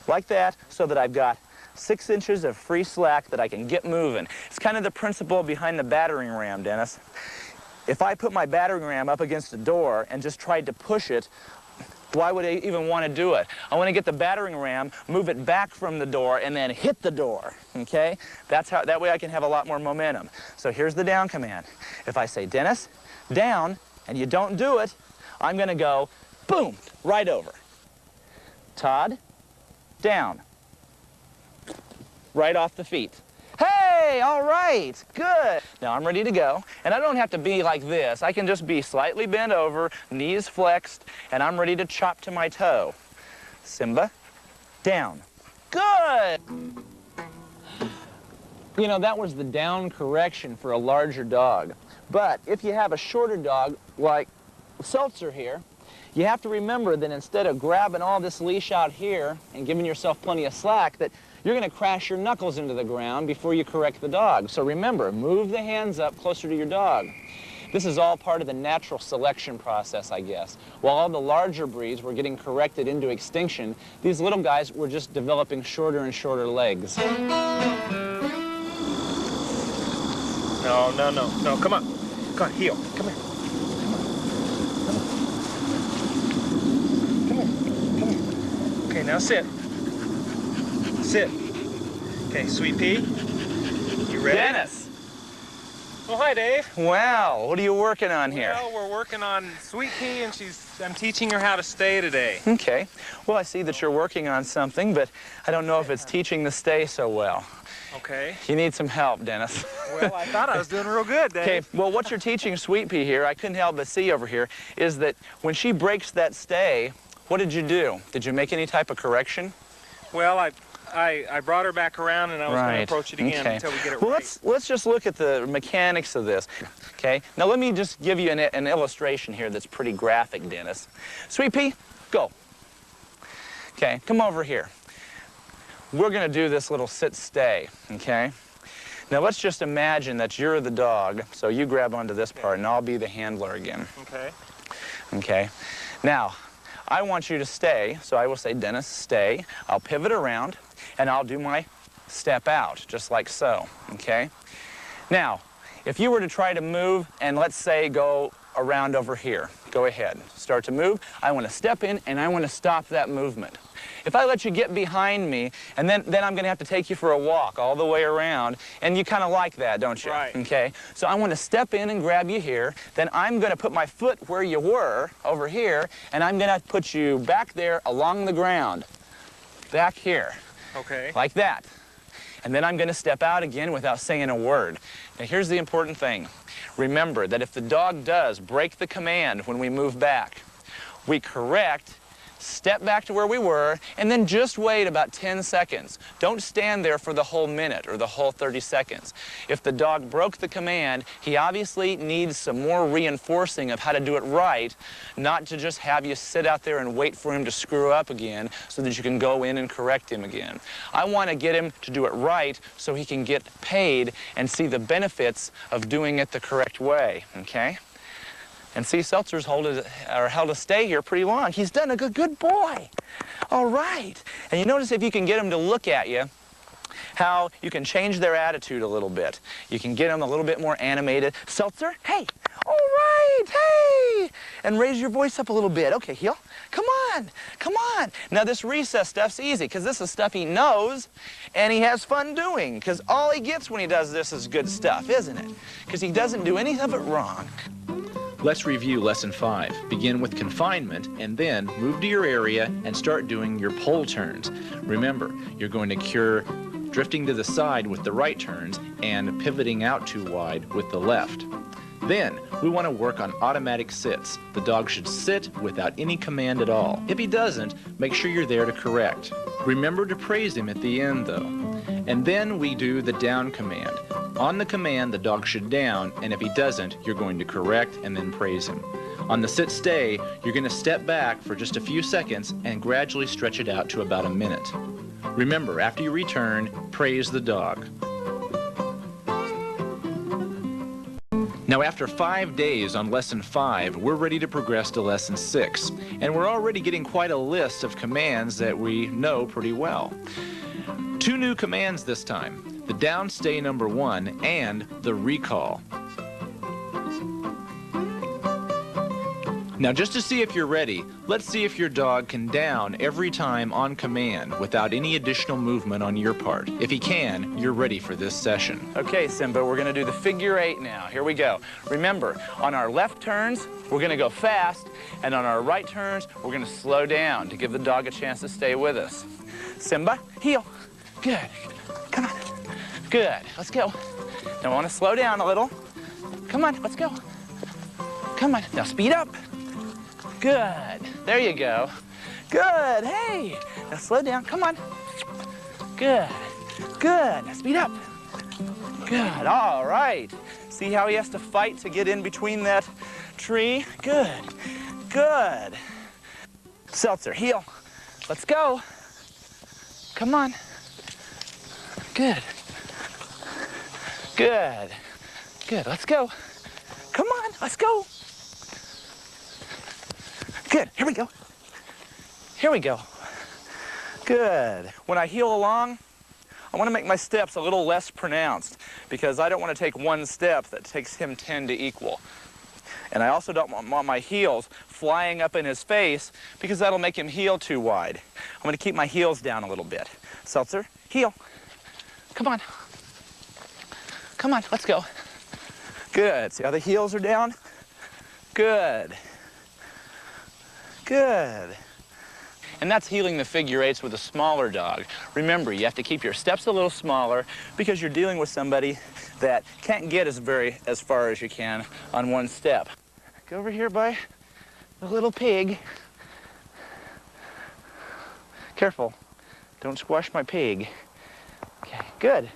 like that so that I've got 6 inches of free slack that I can get moving. It's kind of the principle behind the battering ram, Dennis. If I put my battering ram up against a door and just tried to push it, why would I even want to do it? I want to get the battering ram, move it back from the door, and then hit the door, okay? That way I can have a lot more momentum. So here's the down command. If I say, Dennis, down, and you don't do it, I'm going to go, boom, right over. Todd, down. Right off the feet. Hey, all right, good. Now I'm ready to go, and I don't have to be like this. I can just be slightly bent over, knees flexed, and I'm ready to chop to my toe. Simba, down. Good. You know, that was the down correction for a larger dog. But if you have a shorter dog, like Seltzer here, you have to remember that instead of grabbing all this leash out here and giving yourself plenty of slack, that you're going to crash your knuckles into the ground before you correct the dog. So remember, move the hands up closer to your dog. This is all part of the natural selection process, I guess. While all the larger breeds were getting corrected into extinction, these little guys were just developing shorter and shorter legs. No, come on. Come on, heel. Come here. Okay, now sit. Sit. Okay, Sweet Pea, you ready? Dennis! Oh, hi, Dave. Wow, what are you working on here? Well, we're working on Sweet Pea, and I'm teaching her how to stay today. Okay. Well, I see that you're working on something, but I don't know if it's teaching the stay so well. Okay. You need some help, Dennis. Well, I thought I was doing real good, Dave. Okay, well, what you're teaching Sweet Pea here, I couldn't help but see over here, is that when she breaks that stay, what did you do? Did you make any type of correction? Well, I brought her back around, and I was going to approach it again until we get it right. Let's just look at the mechanics of this, okay? Now, let me just give you an illustration here that's pretty graphic, Dennis. Sweet Pea, go. Okay, come over here. We're going to do this little sit-stay, okay? Now, let's just imagine that you're the dog, so you grab onto this part, and I'll be the handler again. Okay. Okay. Now, I want you to stay, so I will say, Dennis, stay. I'll pivot around, and I'll do my step out, just like so, okay? Now, if you were to try to move and, let's say, go around over here, go ahead. Start to move. I want to step in, and I want to stop that movement. If I let you get behind me, and then I'm going to have to take you for a walk all the way around, and you kind of like that, don't you? Right. Okay? So I want to step in and grab you here, then I'm going to put my foot where you were, over here, and I'm going to put you back there along the ground, back here. Okay. Like that. And then I'm going to step out again without saying a word. Now, here's the important thing. Remember that if the dog does break the command when we move back, we correct, step back to where we were, and then just wait about 10 seconds. Don't stand there for the whole minute or the whole 30 seconds. If the dog broke the command, he obviously needs some more reinforcing of how to do it right, not to just have you sit out there and wait for him to screw up again so that you can go in and correct him again. I want to get him to do it right so he can get paid and see the benefits of doing it the correct way, okay? And see, Seltzer's held a stay here pretty long. He's done a good boy. All right. And you notice if you can get him to look at you, how you can change their attitude a little bit. You can get them a little bit more animated. Seltzer, hey, all right, hey. And raise your voice up a little bit. Okay, heel, come on, come on. Now this recess stuff's easy because this is stuff he knows and he has fun doing because all he gets when he does this is good stuff, isn't it? Because he doesn't do any of it wrong. Let's review Lesson 5. Begin with confinement and then move to your area and start doing your pole turns. Remember, you're going to cure drifting to the side with the right turns and pivoting out too wide with the left. Then, we want to work on automatic sits. The dog should sit without any command at all. If he doesn't, make sure you're there to correct. Remember to praise him at the end, though. And then we do the down command. On the command, the dog should down, and if he doesn't, you're going to correct and then praise him. On the sit-stay, you're going to step back for just a few seconds and gradually stretch it out to about a minute. Remember, after you return, praise the dog. Now, after 5 days on Lesson 5, we're ready to progress to Lesson 6, and we're already getting quite a list of commands that we know pretty well. 2 new commands this time, the down stay number 1 and the recall. Now, just to see if you're ready, let's see if your dog can down every time on command without any additional movement on your part. If he can, you're ready for this session. Okay, Simba, we're going to do the figure 8 now. Here we go. Remember, on our left turns, we're going to go fast, and on our right turns, we're going to slow down to give the dog a chance to stay with us. Simba, heel. Good. Come on. Good. Let's go. Now I want to slow down a little. Come on, let's go. Come on. Now speed up. Good. There you go. Good. Hey. Now slow down. Come on. Good. Good. Now speed up. Good. All right. See how he has to fight to get in between that tree? Good. Good. Seltzer, heel. Let's go. Come on. Good. Good. Good. Let's go. Come on. Let's go. Good. Here we go. Here we go. Good. When I heel along, I want to make my steps a little less pronounced because I don't want to take one step that takes him 10 to equal. And I also don't want my heels flying up in his face because that'll make him heel too wide. I'm going to keep my heels down a little bit. Seltzer, heel. Come on. Come on, let's go. Good. See how the heels are down? Good. Good. And that's healing the figure 8s with a smaller dog. Remember, you have to keep your steps a little smaller because you're dealing with somebody that can't get as far as you can on one step. Go over here by the little pig. Careful. Don't squash my pig. Okay, good.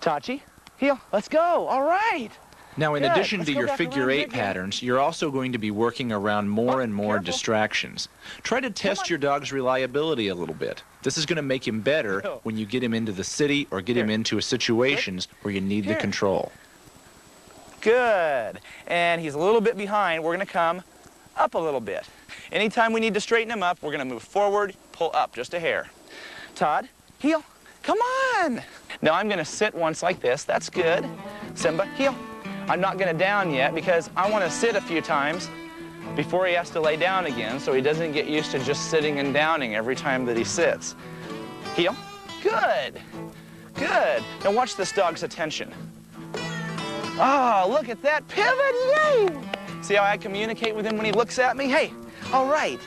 Tachi, heel. Let's go. All right. Now, in Good. addition Let's to go your back figure around 8 again. patterns, you're also going to be working around more and more careful. distractions. Try to test your dog's reliability a little bit. This is going to make him better No. when you get him into the city or get him Here. into situations where you need the Here. control. Good. And he's a little bit behind. We're going to come up a little bit. Anytime we need to straighten him up, we're going to move forward, pull up just a hair. Todd, heel. Come on. Now I'm going to sit once like this. That's good. Simba, heel. I'm not going to down yet because I want to sit a few times before he has to lay down again so he doesn't get used to just sitting and downing every time that he sits. Heel. Good. Good. Now watch this dog's attention. Oh, look at that pivot. Yay! See how I communicate with him when he looks at me? Hey, all right.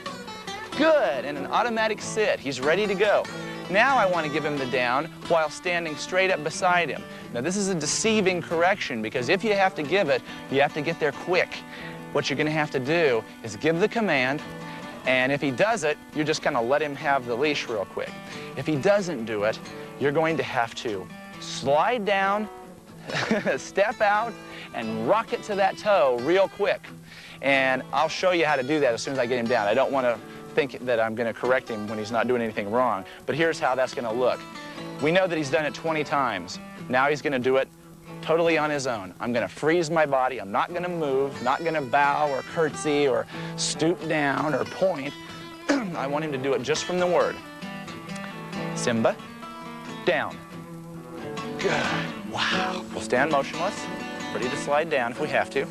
Good. And an automatic sit. He's ready to go. Now I want to give him the down while standing straight up beside him. Now this is a deceiving correction because if you have to give it, you have to get there quick. What you're going to have to do is give the command, and if he does it, you're just going to let him have the leash real quick. If he doesn't do it, you're going to have to slide down, step out, and rock it to that toe real quick. And I'll show you how to do that as soon as I get him down. I don't want to think that I'm going to correct him when he's not doing anything wrong, but here's how that's going to look. We know that he's done it 20 times. Now he's going to do it totally on his own. I'm going to freeze my body. I'm not going to move, not going to bow or curtsy or stoop down or point. I want him to do it just from the word. Simba, down. Good. Wow. We'll stand motionless, ready to slide down if we have to.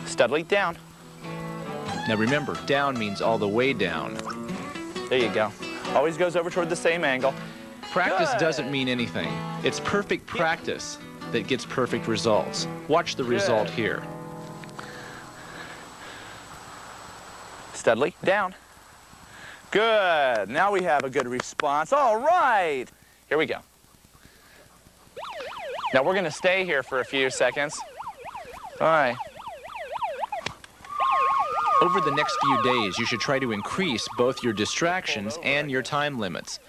Studley, down. Now remember, down means all the way down. There you go. Always goes over toward the same angle. Practice Good. doesn't mean anything. It's perfect practice that gets perfect results. Watch the result here. Studley, down. Good. Now we have a good response. All right. Here we go. Now we're going to stay here for a few seconds. All right. Over the next few days, you should try to increase both your distractions and your time limits.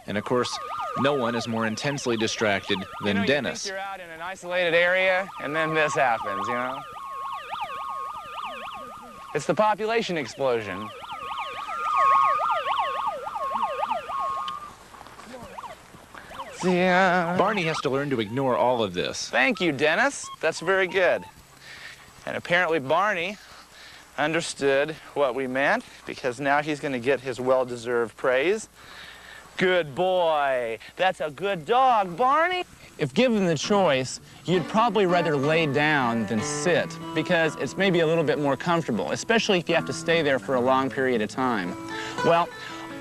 And of course, no one is more intensely distracted than Dennis. You think you're out in an isolated area, and then this happens, you know? It's the population explosion. Yeah. Barney has to learn to ignore all of this. Thank you, Dennis. That's very good. And apparently Barney understood what we meant, because now he's going to get his well-deserved praise. Good boy. That's a good dog, Barney. If given the choice, you'd probably rather lay down than sit, because it's maybe a little bit more comfortable, especially if you have to stay there for a long period of time. Well,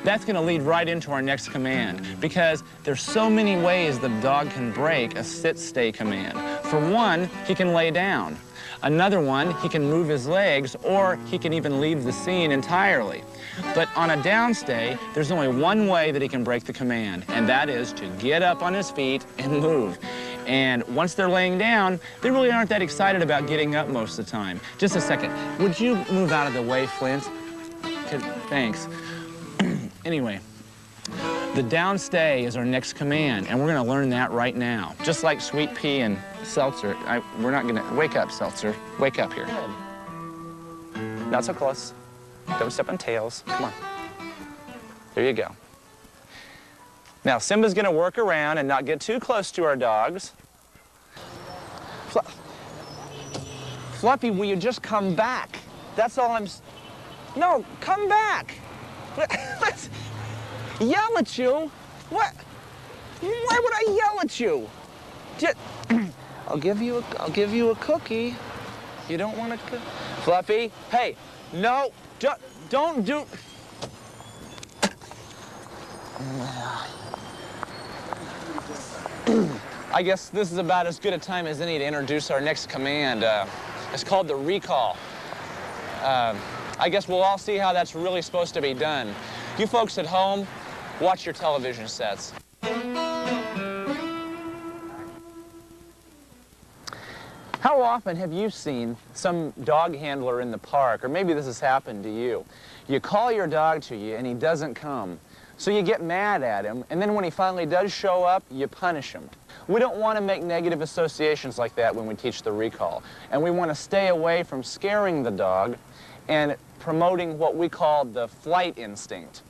that's going to lead right into our next command, because there's so many ways the dog can break a sit-stay command. For one, he can lay down. Another one, he can move his legs, or he can even leave the scene entirely. But on a downstay, there's only one way that he can break the command, and that is to get up on his feet and move. And once they're laying down, they really aren't that excited about getting up most of the time. Just a second. Would you move out of the way, Flint? Thanks. Anyway, the downstay is our next command, and we're going to learn that right now. Just like Sweet Pea and Seltzer, we're not going to... Wake up, Seltzer. Wake up here. Not so close. Don't step on tails. Come on. There you go. Now, Simba's going to work around and not get too close to our dogs. Fluffy, will you just come back? That's all I'm... No, come back. Let's yell at you. What? Why would I yell at you? Just, I'll give you a cookie. You don't want to... Fluffy, hey, no, don't do... I guess this is about as good a time as any to introduce our next command. It's called the recall. I guess we'll all see how that's really supposed to be done. You folks at home, watch your television sets. How often have you seen some dog handler in the park, or maybe this has happened to you? You call your dog to you and he doesn't come. So you get mad at him, and then when he finally does show up, you punish him. We don't want to make negative associations like that when we teach the recall. And we want to stay away from scaring the dog and promoting what we call the flight instinct.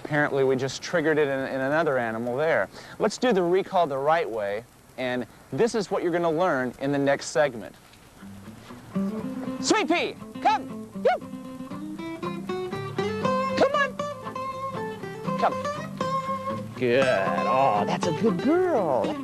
Apparently we just triggered it in another animal there. Let's do the recall the right way, and this is what you're going to learn in the next segment. Sweet Pea, come! Yep. Come on! Come. Good. Oh, that's a good girl.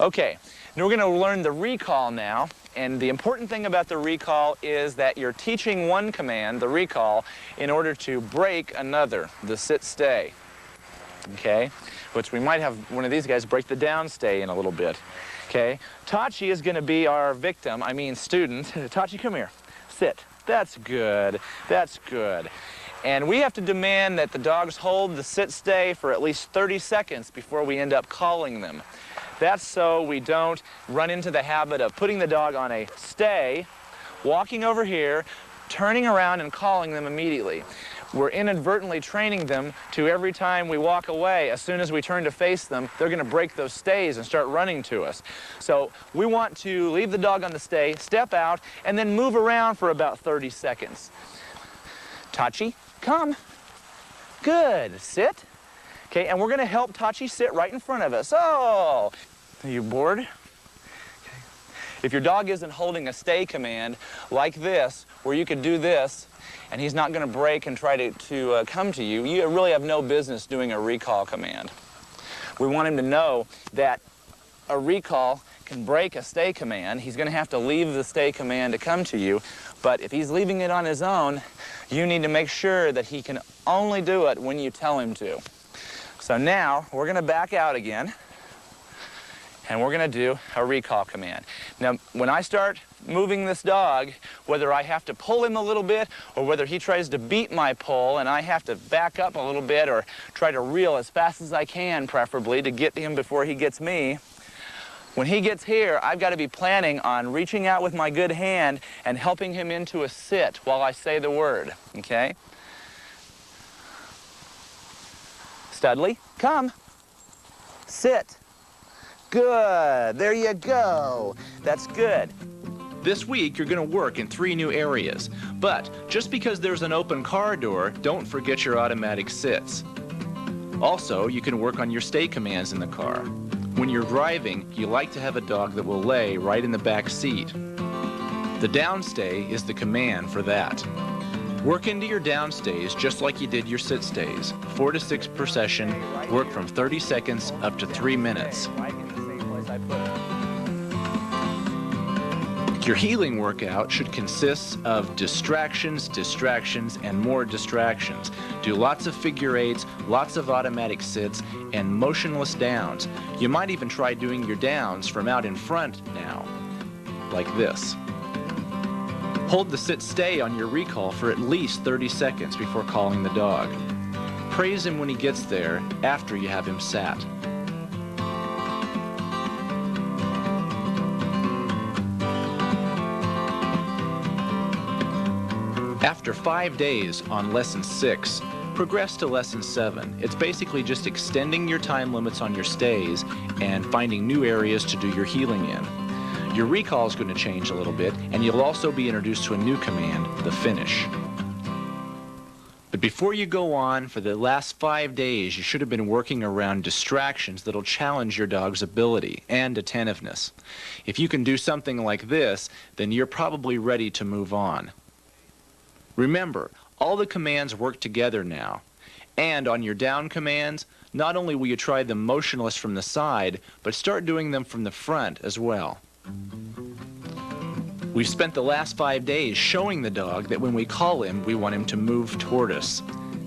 Okay, now we're going to learn the recall now, and the important thing about the recall is that you're teaching one command, the recall, in order to break another, the sit-stay, okay? Which we might have one of these guys break the down-stay in a little bit, okay? Tachi is going to be our victim, I mean student. Tachi, come here. Sit. That's good. That's good. And we have to demand that the dogs hold the sit-stay for at least 30 seconds before we end up calling them. That's so we don't run into the habit of putting the dog on a stay, walking over here, turning around and calling them immediately. We're inadvertently training them to every time we walk away, as soon as we turn to face them, they're going to break those stays and start running to us. So we want to leave the dog on the stay, step out, and then move around for about 30 seconds. Tachi, come. Good. Sit. Okay, and we're going to help Tachi sit right in front of us. Oh, Are you bored? Okay. If your dog isn't holding a stay command like this, where you could do this, and he's not going to break and try to come to you, you really have no business doing a recall command. We want him to know that a recall can break a stay command. He's going to have to leave the stay command to come to you, but if he's leaving it on his own, you need to make sure that he can only do it when you tell him to. So now we're going to back out again, and we're going to do a recall command. Now, when I start moving this dog, whether I have to pull him a little bit or whether he tries to beat my pull and I have to back up a little bit or try to reel as fast as I can, preferably, to get him before he gets me, when he gets here, I've got to be planning on reaching out with my good hand and helping him into a sit while I say the word, okay? Studley, come. Sit. Good. There you go. That's good. This week, you're going to work in 3 new areas. But just because there's an open car door, don't forget your automatic sits. Also, you can work on your stay commands in the car. When you're driving, you like to have a dog that will lay right in the back seat. The downstay is the command for that. Work into your downstays just like you did your sit stays. 4 to 6 per session, work from 30 seconds up to 3 minutes. Your healing workout should consist of distractions, and more distractions. Do lots of figure 8s, lots of automatic sits, and motionless downs. You might even try doing your downs from out in front now, like this. Hold the sit-stay on your recall for at least 30 seconds before calling the dog. Praise him when he gets there after you have him sat. After 5 days on lesson 6, progress to lesson 7. It's basically just extending your time limits on your stays and finding new areas to do your healing in. Your recall is going to change a little bit, and you'll also be introduced to a new command, the finish. But before you go on, for the last 5 days, you should have been working around distractions that'll challenge your dog's ability and attentiveness. If you can do something like this, then you're probably ready to move on. Remember, all the commands work together now. And on your down commands, not only will you try them motionless from the side, but start doing them from the front as well. We've spent the last 5 days showing the dog that when we call him, we want him to move toward us.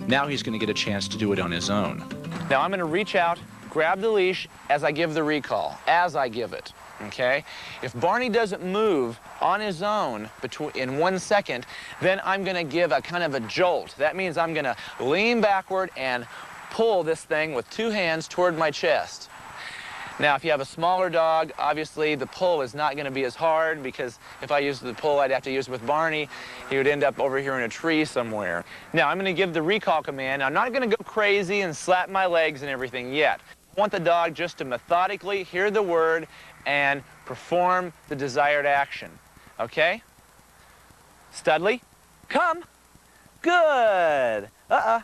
Now he's going to get a chance to do it on his own. Now I'm going to reach out, grab the leash as I give the recall, as I give it. Okay? If Barney doesn't move on his own in 1 second, then I'm going to give a kind of a jolt. That means I'm going to lean backward and pull this thing with 2 hands toward my chest. Now, if you have a smaller dog, obviously the pull is not going to be as hard, because if I used the pull I'd have to use with Barney, he would end up over here in a tree somewhere. Now, I'm going to give the recall command. I'm not going to go crazy and slap my legs and everything yet. I want the dog just to methodically hear the word and perform the desired action. Okay? Studley, come. Good. I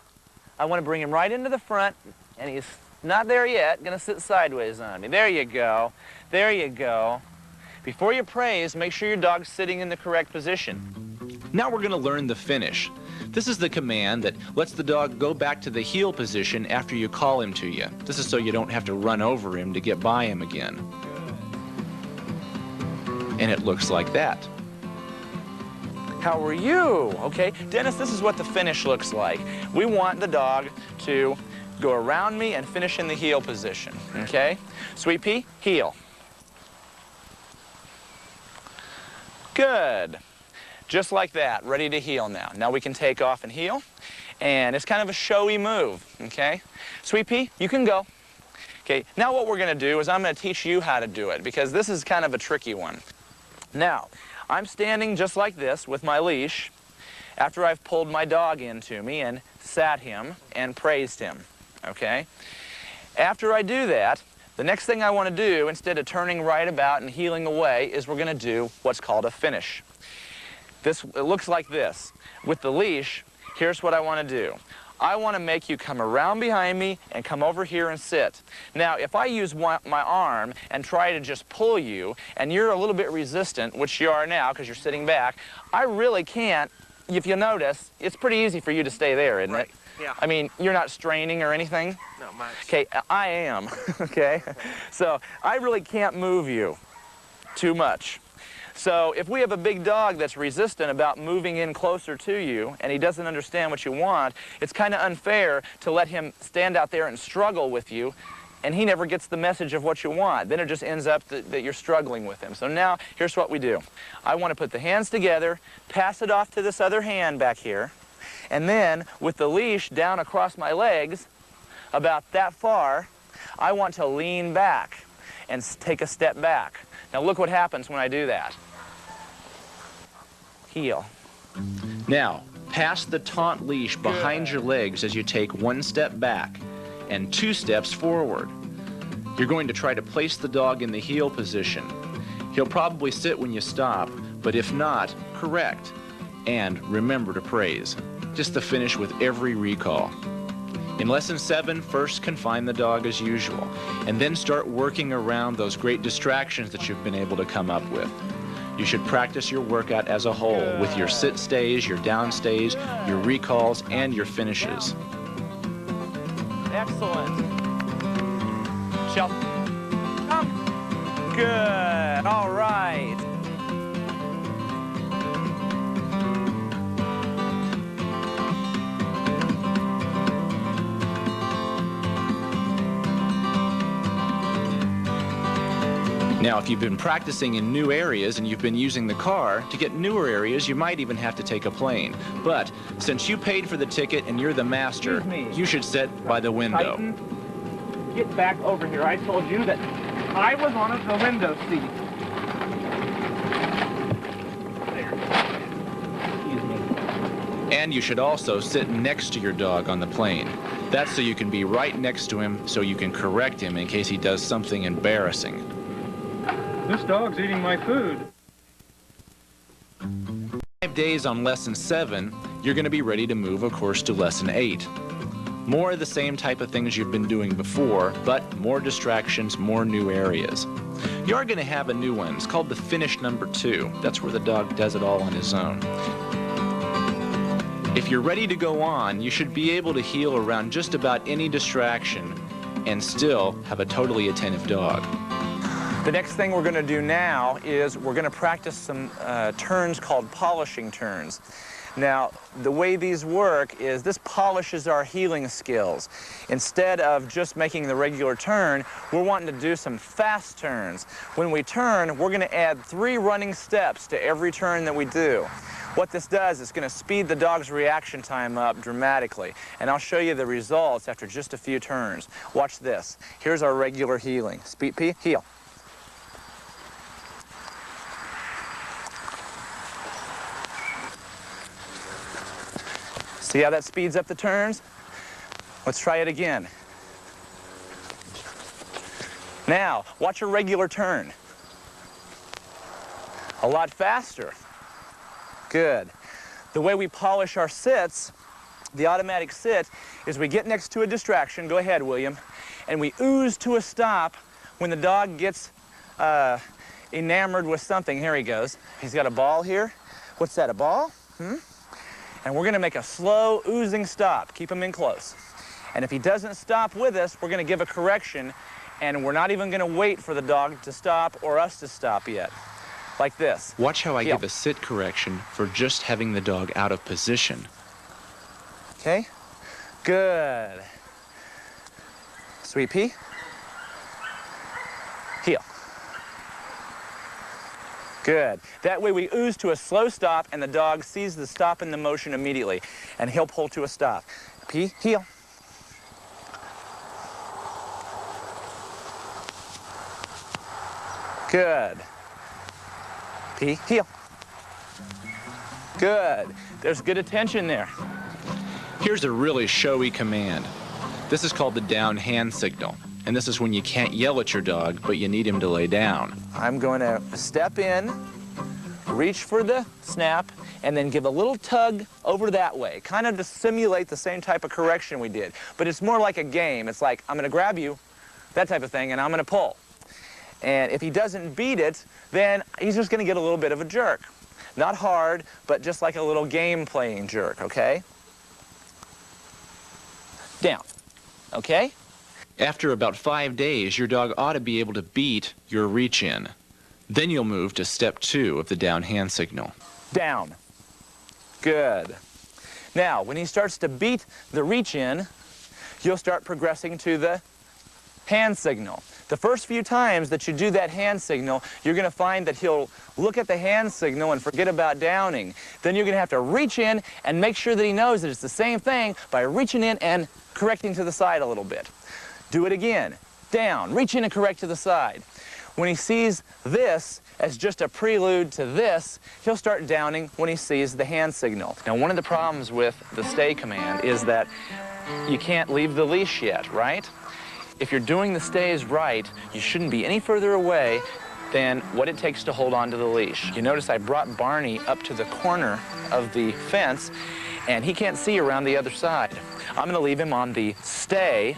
want to bring him right into the front, and he's not there yet. Going to sit sideways on me. There you go. There you go. Before you praise, make sure your dog's sitting in the correct position. Now we're going to learn the finish. This is the command that lets the dog go back to the heel position after you call him to you. This is so you don't have to run over him to get by him again. And it looks like that. How are you? Okay, Dennis, this is what the finish looks like. We want the dog to go around me and finish in the heel position, okay? Sweet Pea, heel. Good. Just like that, ready to heel now. Now we can take off and heel, and it's kind of a showy move, okay? Sweet Pea, you can go. Okay, now what we're going to do is I'm going to teach you how to do it, because this is kind of a tricky one. Now, I'm standing just like this with my leash after I've pulled my dog into me and sat him and praised him, okay? After I do that, the next thing I want to do, instead of turning right about and heeling away, is we're going to do what's called a finish. It looks like this. With the leash, here's what I want to do. I want to make you come around behind me and come over here and sit. Now, if I use my arm and try to just pull you, and you're a little bit resistant, which you are now because you're sitting back, I really can't. If you notice, it's pretty easy for you to stay there, isn't it? Yeah. I mean, you're not straining or anything? Not much. Okay, I am, okay? So I really can't move you too much. So if we have a big dog that's resistant about moving in closer to you and he doesn't understand what you want, it's kind of unfair to let him stand out there and struggle with you and he never gets the message of what you want. Then it just ends up that you're struggling with him. So now, here's what we do. I want to put the hands together, pass it off to this other hand back here, and then with the leash down across my legs, about that far, I want to lean back and take a step back. Now look what happens when I do that. Heel. Now, pass the taunt leash behind your legs as you take 1 step back and 2 steps forward. You're going to try to place the dog in the heel position. He'll probably sit when you stop, but if not, correct. And remember to praise. Just to finish with every recall. In Lesson 7, first confine the dog as usual, and then start working around those great distractions that you've been able to come up with. You should practice your workout as a whole with your sit stays, your down stays, your recalls, and your finishes. Excellent. Shell. Come. Good. All right. Now, if you've been practicing in new areas and you've been using the car, to get newer areas, you might even have to take a plane. But since you paid for the ticket and you're the master, you should sit by the window. Tighten. Get back over here. I told you that I was on the window seat. There. Excuse me. And you should also sit next to your dog on the plane. That's so you can be right next to him so you can correct him in case he does something embarrassing. This dog's eating my food. 5 days on Lesson 7, you're going to be ready to move, of course, to Lesson 8. More of the same type of things you've been doing before, but more distractions, more new areas. You are going to have a new one. It's called the finish number 2. That's where the dog does it all on his own. If you're ready to go on, you should be able to heel around just about any distraction and still have a totally attentive dog. The next thing we're going to do now is we're going to practice some turns called polishing turns. Now, the way these work is this polishes our healing skills. Instead of just making the regular turn, we're wanting to do some fast turns. When we turn, we're going to add 3 running steps to every turn that we do. What this does is going to speed the dog's reaction time up dramatically. And I'll show you the results after just a few turns. Watch this. Here's our regular healing. Speed, P, heel. See how that speeds up the turns? Let's try it again. Now, watch a regular turn. A lot faster. Good. The way we polish our sits, the automatic sit, is we get next to a distraction. Go ahead, William. And we ooze to a stop when the dog gets enamored with something. Here he goes. He's got a ball here. What's that, a ball? And we're going to make a slow, oozing stop. Keep him in close. And if he doesn't stop with us, we're going to give a correction, and we're not even going to wait for the dog to stop or us to stop yet. Like this. Watch how I give a sit correction for just having the dog out of position. Okay? Good. Sweet pea. Heel. Good. That way we ooze to a slow stop and the dog sees the stop in the motion immediately and he'll pull to a stop. Pea, heel. Good. Pea, heel. Good. There's good attention there. Here's a really showy command. This is called the down hand signal. And this is when you can't yell at your dog, but you need him to lay down. I'm going to step in, reach for the snap, and then give a little tug over that way, kind of to simulate the same type of correction we did. But it's more like a game. It's like, I'm going to grab you, that type of thing, and I'm going to pull. And if he doesn't beat it, then he's just going to get a little bit of a jerk. Not hard, but just like a little game-playing jerk, okay? Down, okay? After about 5 days, your dog ought to be able to beat your reach-in. Then you'll move to step 2 of the down hand signal. Down. Good. Now, when he starts to beat the reach-in, you'll start progressing to the hand signal. The first few times that you do that hand signal, you're going to find that he'll look at the hand signal and forget about downing. Then you're going to have to reach in and make sure that he knows that it's the same thing by reaching in and correcting to the side a little bit. Do it again. Down. Reach in and correct to the side. When he sees this as just a prelude to this, he'll start downing when he sees the hand signal. Now, one of the problems with the stay command is that you can't leave the leash yet, right? If you're doing the stays right, you shouldn't be any further away than what it takes to hold on to the leash. You notice I brought Barney up to the corner of the fence, and he can't see around the other side. I'm going to leave him on the stay,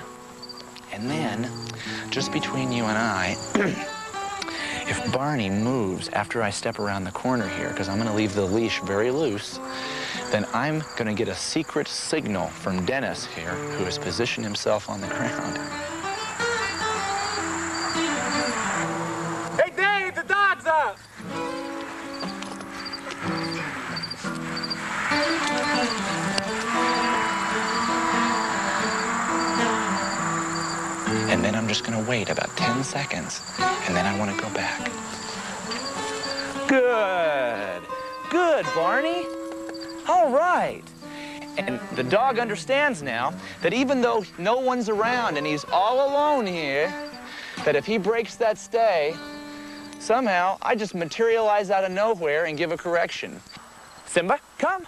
and then, just between you and I, if Barney moves after I step around the corner here, because I'm going to leave the leash very loose, then I'm going to get a secret signal from Dennis here, who has positioned himself on the ground. Hey, Dave, the dog's up! And then I'm just going to wait about 10 seconds, and then I want to go back. Good. Good, Barney. All right. And the dog understands now that even though no one's around and he's all alone here, that if he breaks that stay, somehow I just materialize out of nowhere and give a correction. Simba, come.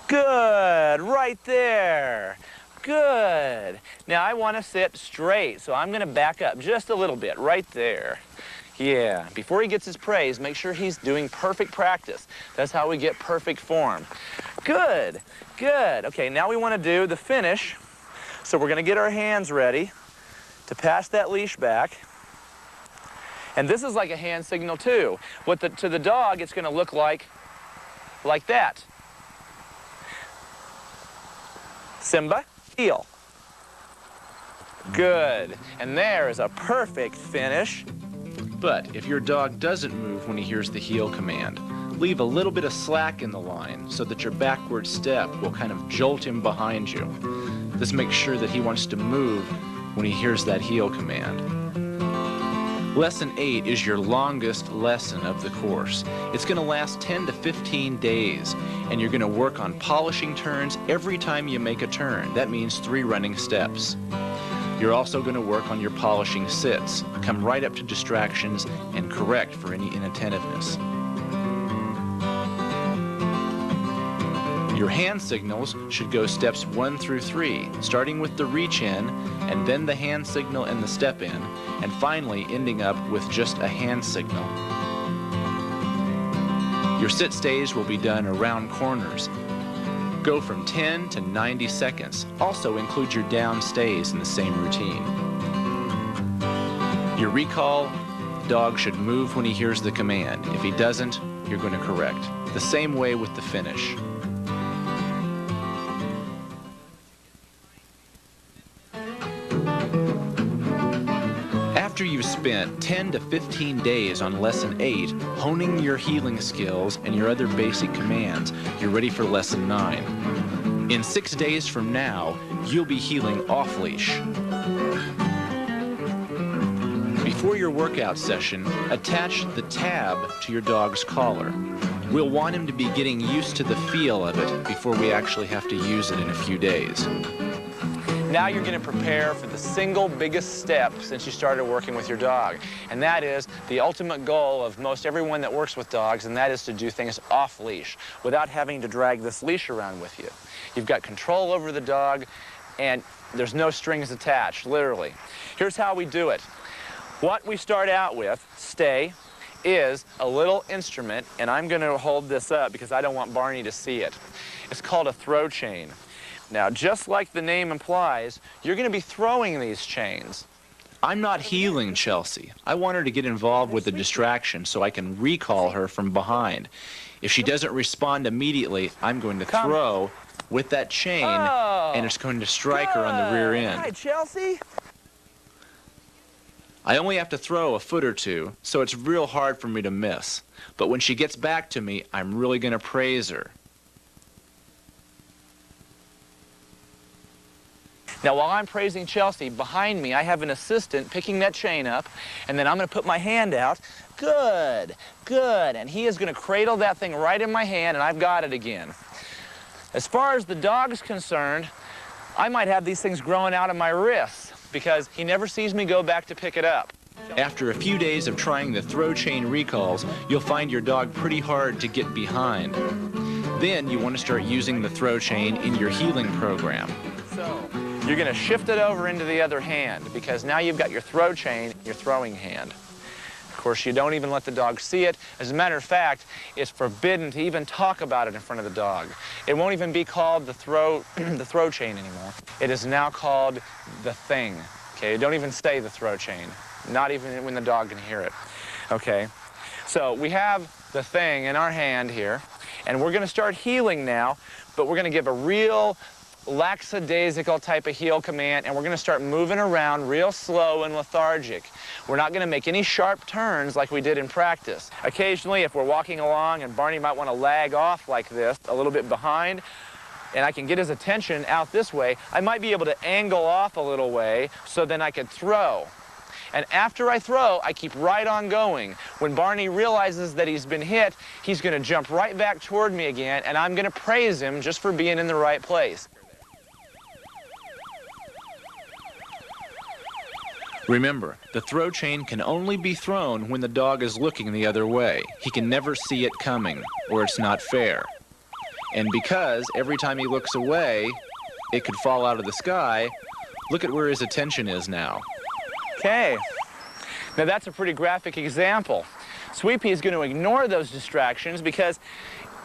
Good, right there. Good. Now I want to sit straight, so I'm going to back up just a little bit, right there. Yeah, before he gets his praise, make sure he's doing perfect practice. That's how we get perfect form. Good, good. Okay, now we want to do the finish. So we're going to get our hands ready to pass that leash back. And this is like a hand signal too. To the dog, it's going to look like that. Simba, heel. Good. And there is a perfect finish. But if your dog doesn't move when he hears the heel command, leave a little bit of slack in the line so that your backward step will kind of jolt him behind you. This makes sure that he wants to move when he hears that heel command. Lesson 8 is your longest lesson of the course. It's going to last 10 to 15 days, and you're going to work on polishing turns every time you make a turn. That means 3 running steps. You're also going to work on your polishing sits. Come right up to distractions and correct for any inattentiveness. Your hand signals should go steps 1 through 3, starting with the reach in, and then the hand signal and the step in, and finally ending up with just a hand signal. Your sit stays will be done around corners. Go from 10 to 90 seconds. Also include your down stays in the same routine. Your recall, dog should move when he hears the command. If he doesn't, you're going to correct. The same way with the finish. After you've spent 10 to 15 days on Lesson 8, honing your heeling skills and your other basic commands, you're ready for Lesson 9. In 6 days from now, you'll be heeling off-leash. Before your workout session, attach the tab to your dog's collar. We'll want him to be getting used to the feel of it before we actually have to use it in a few days. Now you're going to prepare for the single biggest step since you started working with your dog. And that is the ultimate goal of most everyone that works with dogs, and that is to do things off-leash without having to drag this leash around with you. You've got control over the dog, and there's no strings attached, literally. Here's how we do it. What we start out with, stay, is a little instrument, and I'm going to hold this up because I don't want Barney to see it. It's called a throw chain. Now, just like the name implies, you're going to be throwing these chains. I'm not heeling Chelsea. I want her to get involved with the distraction so I can recall her from behind. If she doesn't respond immediately, I'm going to throw with that chain, and it's going to strike her on the rear end. Hi, Chelsea. I only have to throw a foot or two, so it's real hard for me to miss. But when she gets back to me, I'm really going to praise her. Now, while I'm praising Chelsea, behind me I have an assistant picking that chain up, and then I'm going to put my hand out. Good, good. And he is going to cradle that thing right in my hand, and I've got it again. As far as the dog's concerned, I might have these things growing out of my wrists because he never sees me go back to pick it up. After a few days of trying the throw chain recalls, you'll find your dog pretty hard to get behind. Then you want to start using the throw chain in your heeling program. So, you're going to shift it over into the other hand because now you've got your throw chain, your throwing hand. Of course, you don't even let the dog see it. As a matter of fact, it's forbidden to even talk about it in front of the dog. It won't even be called the throw chain anymore. It is now called the thing. Okay, don't even say the throw chain, not even when the dog can hear it. Okay, so we have the thing in our hand here, and we're going to start heeling now, but we're going to give a real lackadaisical type of heel command, and we're going to start moving around real slow and lethargic. We're not going to make any sharp turns like we did in practice. Occasionally, if we're walking along and Barney might want to lag off like this, a little bit behind, and I can get his attention out this way, I might be able to angle off a little way so then I could throw. And after I throw, I keep right on going. When Barney realizes that he's been hit, he's going to jump right back toward me again, and I'm going to praise him just for being in the right place. Remember, the throw chain can only be thrown when the dog is looking the other way. He can never see it coming, or it's not fair. And because every time he looks away, it could fall out of the sky, look at where his attention is now. Okay. Now that's a pretty graphic example. Sweet Pea is going to ignore those distractions because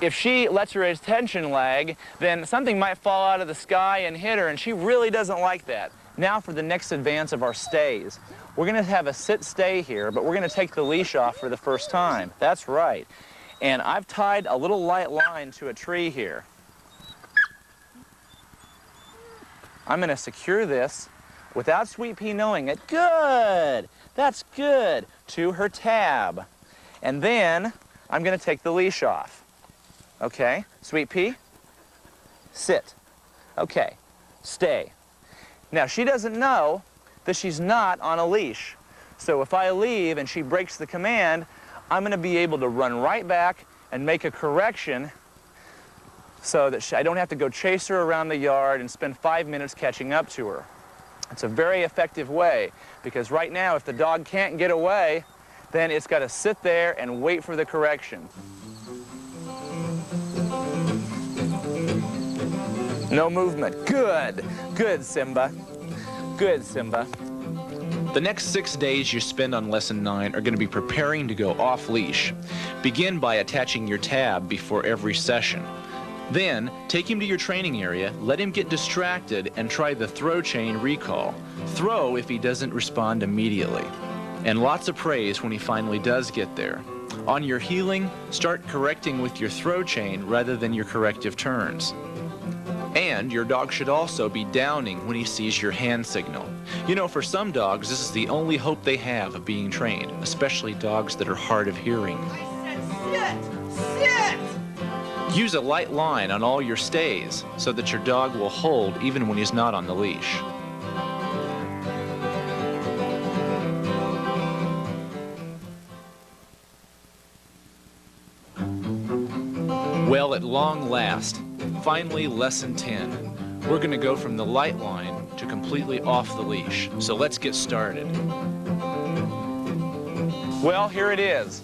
if she lets her attention lag, then something might fall out of the sky and hit her, and she really doesn't like that. Now for the next advance of our stays. We're going to have a sit-stay here, but we're going to take the leash off for the first time. That's right. And I've tied a little light line to a tree here. I'm going to secure this without Sweet Pea knowing it. Good! That's good! To her tab. And then I'm going to take the leash off. Okay, Sweet Pea, sit. Okay, stay. Now, she doesn't know that she's not on a leash. So if I leave and she breaks the command, I'm going to be able to run right back and make a correction so that I don't have to go chase her around the yard and spend 5 minutes catching up to her. It's a very effective way because right now, if the dog can't get away, then it's got to sit there and wait for the correction. No movement. Good. Good, Simba. Good, Simba. The next 6 days you spend on Lesson 9 are going to be preparing to go off-leash. Begin by attaching your tab before every session. Then, take him to your training area, let him get distracted, and try the throw chain recall. Throw if he doesn't respond immediately. And lots of praise when he finally does get there. On your heeling, start correcting with your throw chain rather than your corrective turns. And your dog should also be downing when he sees your hand signal. You know, for some dogs, this is the only hope they have of being trained, especially dogs that are hard of hearing. I said, sit! Sit! Use a light line on all your stays so that your dog will hold even when he's not on the leash. Well, at long last, finally Lesson 10. We're going to go from the light line to completely off the leash. So let's get started. Well, here it is.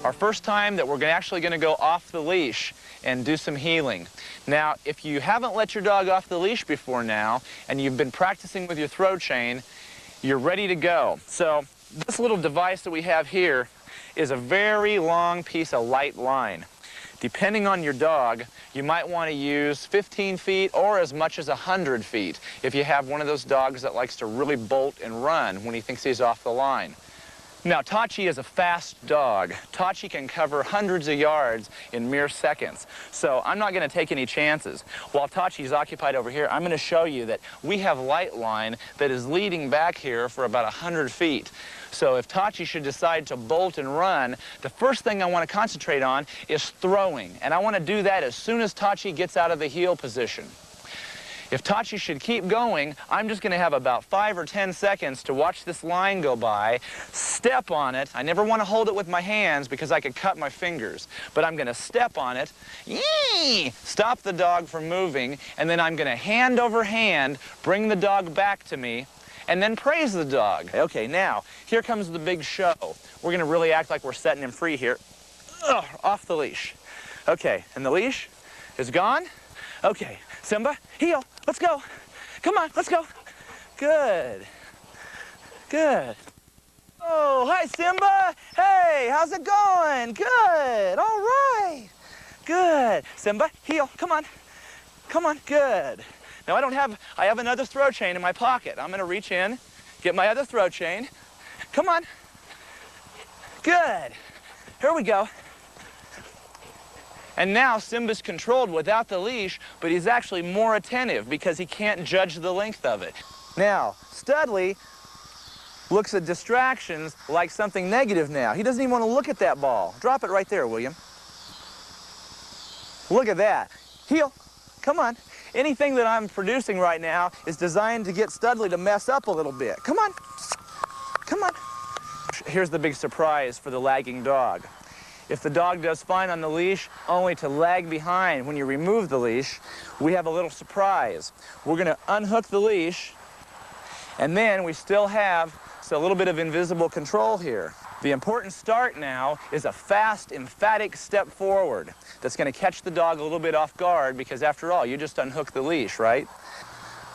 Our first time that we're actually going to go off the leash and do some heeling. Now, if you haven't let your dog off the leash before now, and you've been practicing with your throw chain, you're ready to go. So this little device that we have here is a very long piece of light line. Depending on your dog, you might want to use 15 feet or as much as 100 feet if you have one of those dogs that likes to really bolt and run when he thinks he's off the line. Now, Tachi is a fast dog. Tachi can cover hundreds of yards in mere seconds. So I'm not going to take any chances. While Tachi is occupied over here, I'm going to show you that we have light line that is leading back here for about 100 feet. So if Tachi should decide to bolt and run, the first thing I want to concentrate on is throwing. And I want to do that as soon as Tachi gets out of the heel position. If Tachi should keep going, I'm just going to have about 5 or 10 seconds to watch this line go by, step on it. I never want to hold it with my hands because I could cut my fingers. But I'm going to step on it, yee! Stop the dog from moving, and then I'm going to hand over hand bring the dog back to me, and then praise the dog. Okay, now, here comes the big show. We're going to really act like we're setting him free here. Ugh, off the leash. Okay, and the leash is gone. Okay, Simba, heel, let's go. Come on, let's go. Good. Good. Oh, hi, Simba. Hey, how's it going? Good, all right. Good. Simba, heel, come on. Come on, good. Now, I have another throw chain in my pocket. I'm gonna reach in, get my other throw chain. Come on. Good. Here we go. And now Simba's controlled without the leash, but he's actually more attentive because he can't judge the length of it. Now, Studley looks at distractions like something negative now. He doesn't even want to look at that ball. Drop it right there, William. Look at that. Heel. Come on. Anything that I'm producing right now is designed to get Studley to mess up a little bit. Come on. Come on. Here's the big surprise for the lagging dog. If the dog does fine on the leash, only to lag behind when you remove the leash, we have a little surprise. We're going to unhook the leash, and then we still have a little bit of invisible control here. The important start now is a fast, emphatic step forward that's going to catch the dog a little bit off guard because, after all, you just unhooked the leash, right?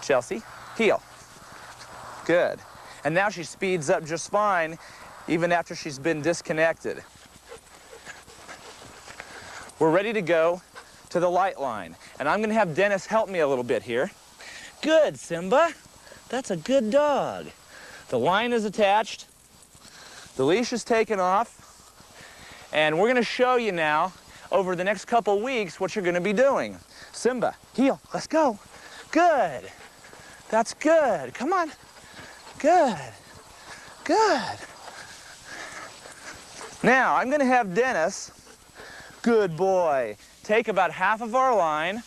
Chelsea, heel. Good. And now she speeds up just fine, even after she's been disconnected. We're ready to go to the light line. And I'm going to have Dennis help me a little bit here. Good, Simba. That's a good dog. The line is attached. The leash is taken off. And we're going to show you now, over the next couple weeks, what you're going to be doing. Simba, heel. Let's go. Good. That's good. Come on. Good. Good. Now, I'm going to have Dennis, good boy, take about half of our line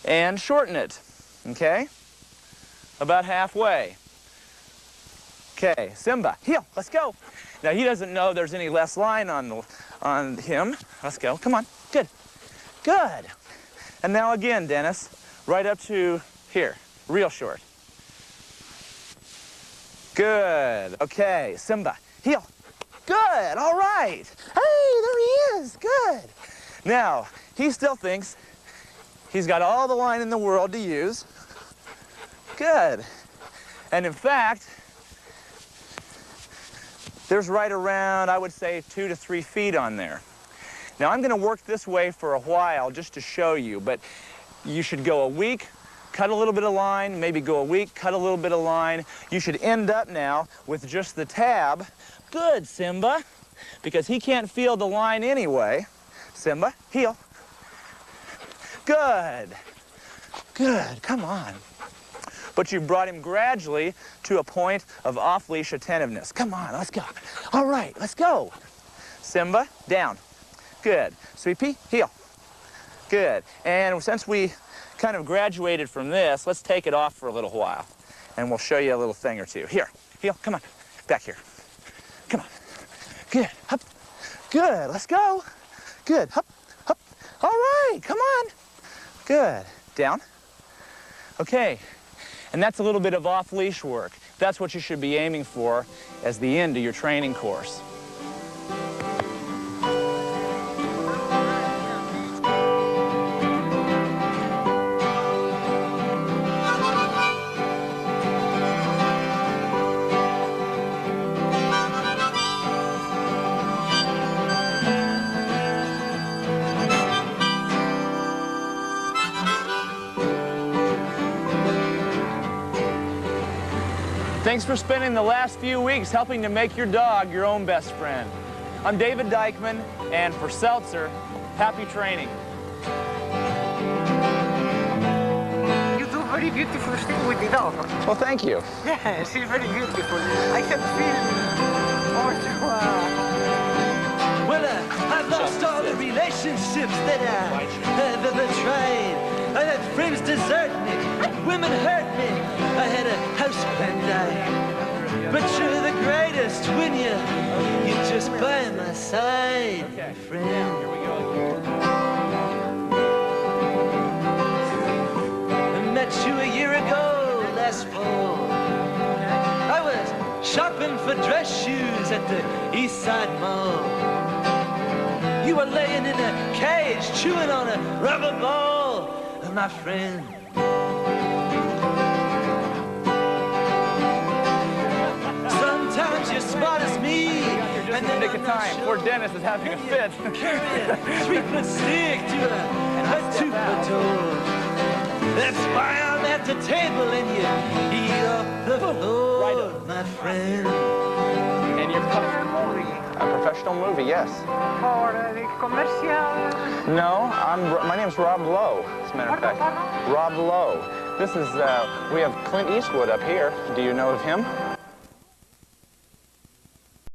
and shorten it, okay? About halfway. Okay, Simba, heel, let's go. Now, he doesn't know there's any less line on him. Let's go, come on, good, good. And now again, Dennis, right up to here, real short. Good, okay, Simba, heel. Good, all right. Hey, there he is, good. Now, he still thinks he's got all the line in the world to use. Good. And in fact, there's right around, I would say, 2 to 3 feet on there. Now, I'm gonna work this way for a while just to show you, but you should go a week, cut a little bit of line, maybe go a week, cut a little bit of line. You should end up now with just the tab. Good, Simba, because he can't feel the line anyway. Simba, heel. Good. Good, come on. But you brought him gradually to a point of off-leash attentiveness. Come on, let's go. All right, let's go. Simba, down. Good. Sweet pea, heel. Good. And since we kind of graduated from this, let's take it off for a little while. And we'll show you a little thing or two. Here, heel, come on, back here. Come on. Good. Up. Good. Let's go. Good. Up. Up. All right. Come on. Good. Down. Okay. And that's a little bit of off-leash work. That's what you should be aiming for as the end of your training course. Thanks for spending the last few weeks helping to make your dog your own best friend. I'm David Dykman, and for Seltzer, happy training. You do very beautiful thing with the dog. Well, thank you. Yes, it's very beautiful. I can feel Well, I've lost all the relationships that I've ever tried. I had friends desert me, women hurt me. I had a houseplant die. But you're the greatest when you're just by my side, my friend. Here we go. I met you a year ago, last fall. I was shopping for dress shoes at the East Side Mall. You were laying in a cage, chewing on a rubber ball, my friend. Sometimes you're smart as me, and then Nick of time. Poor Dennis is having a fit. Carry a 3-foot stick to a 2-foot door. That's why I'm at the table and you eat off the floor, my friend. And you're a professional movie, yes. for the commercial. No, my name's Rob Lowe, as a matter of fact. Rob Lowe. This is, we have Clint Eastwood up here. Do you know of him?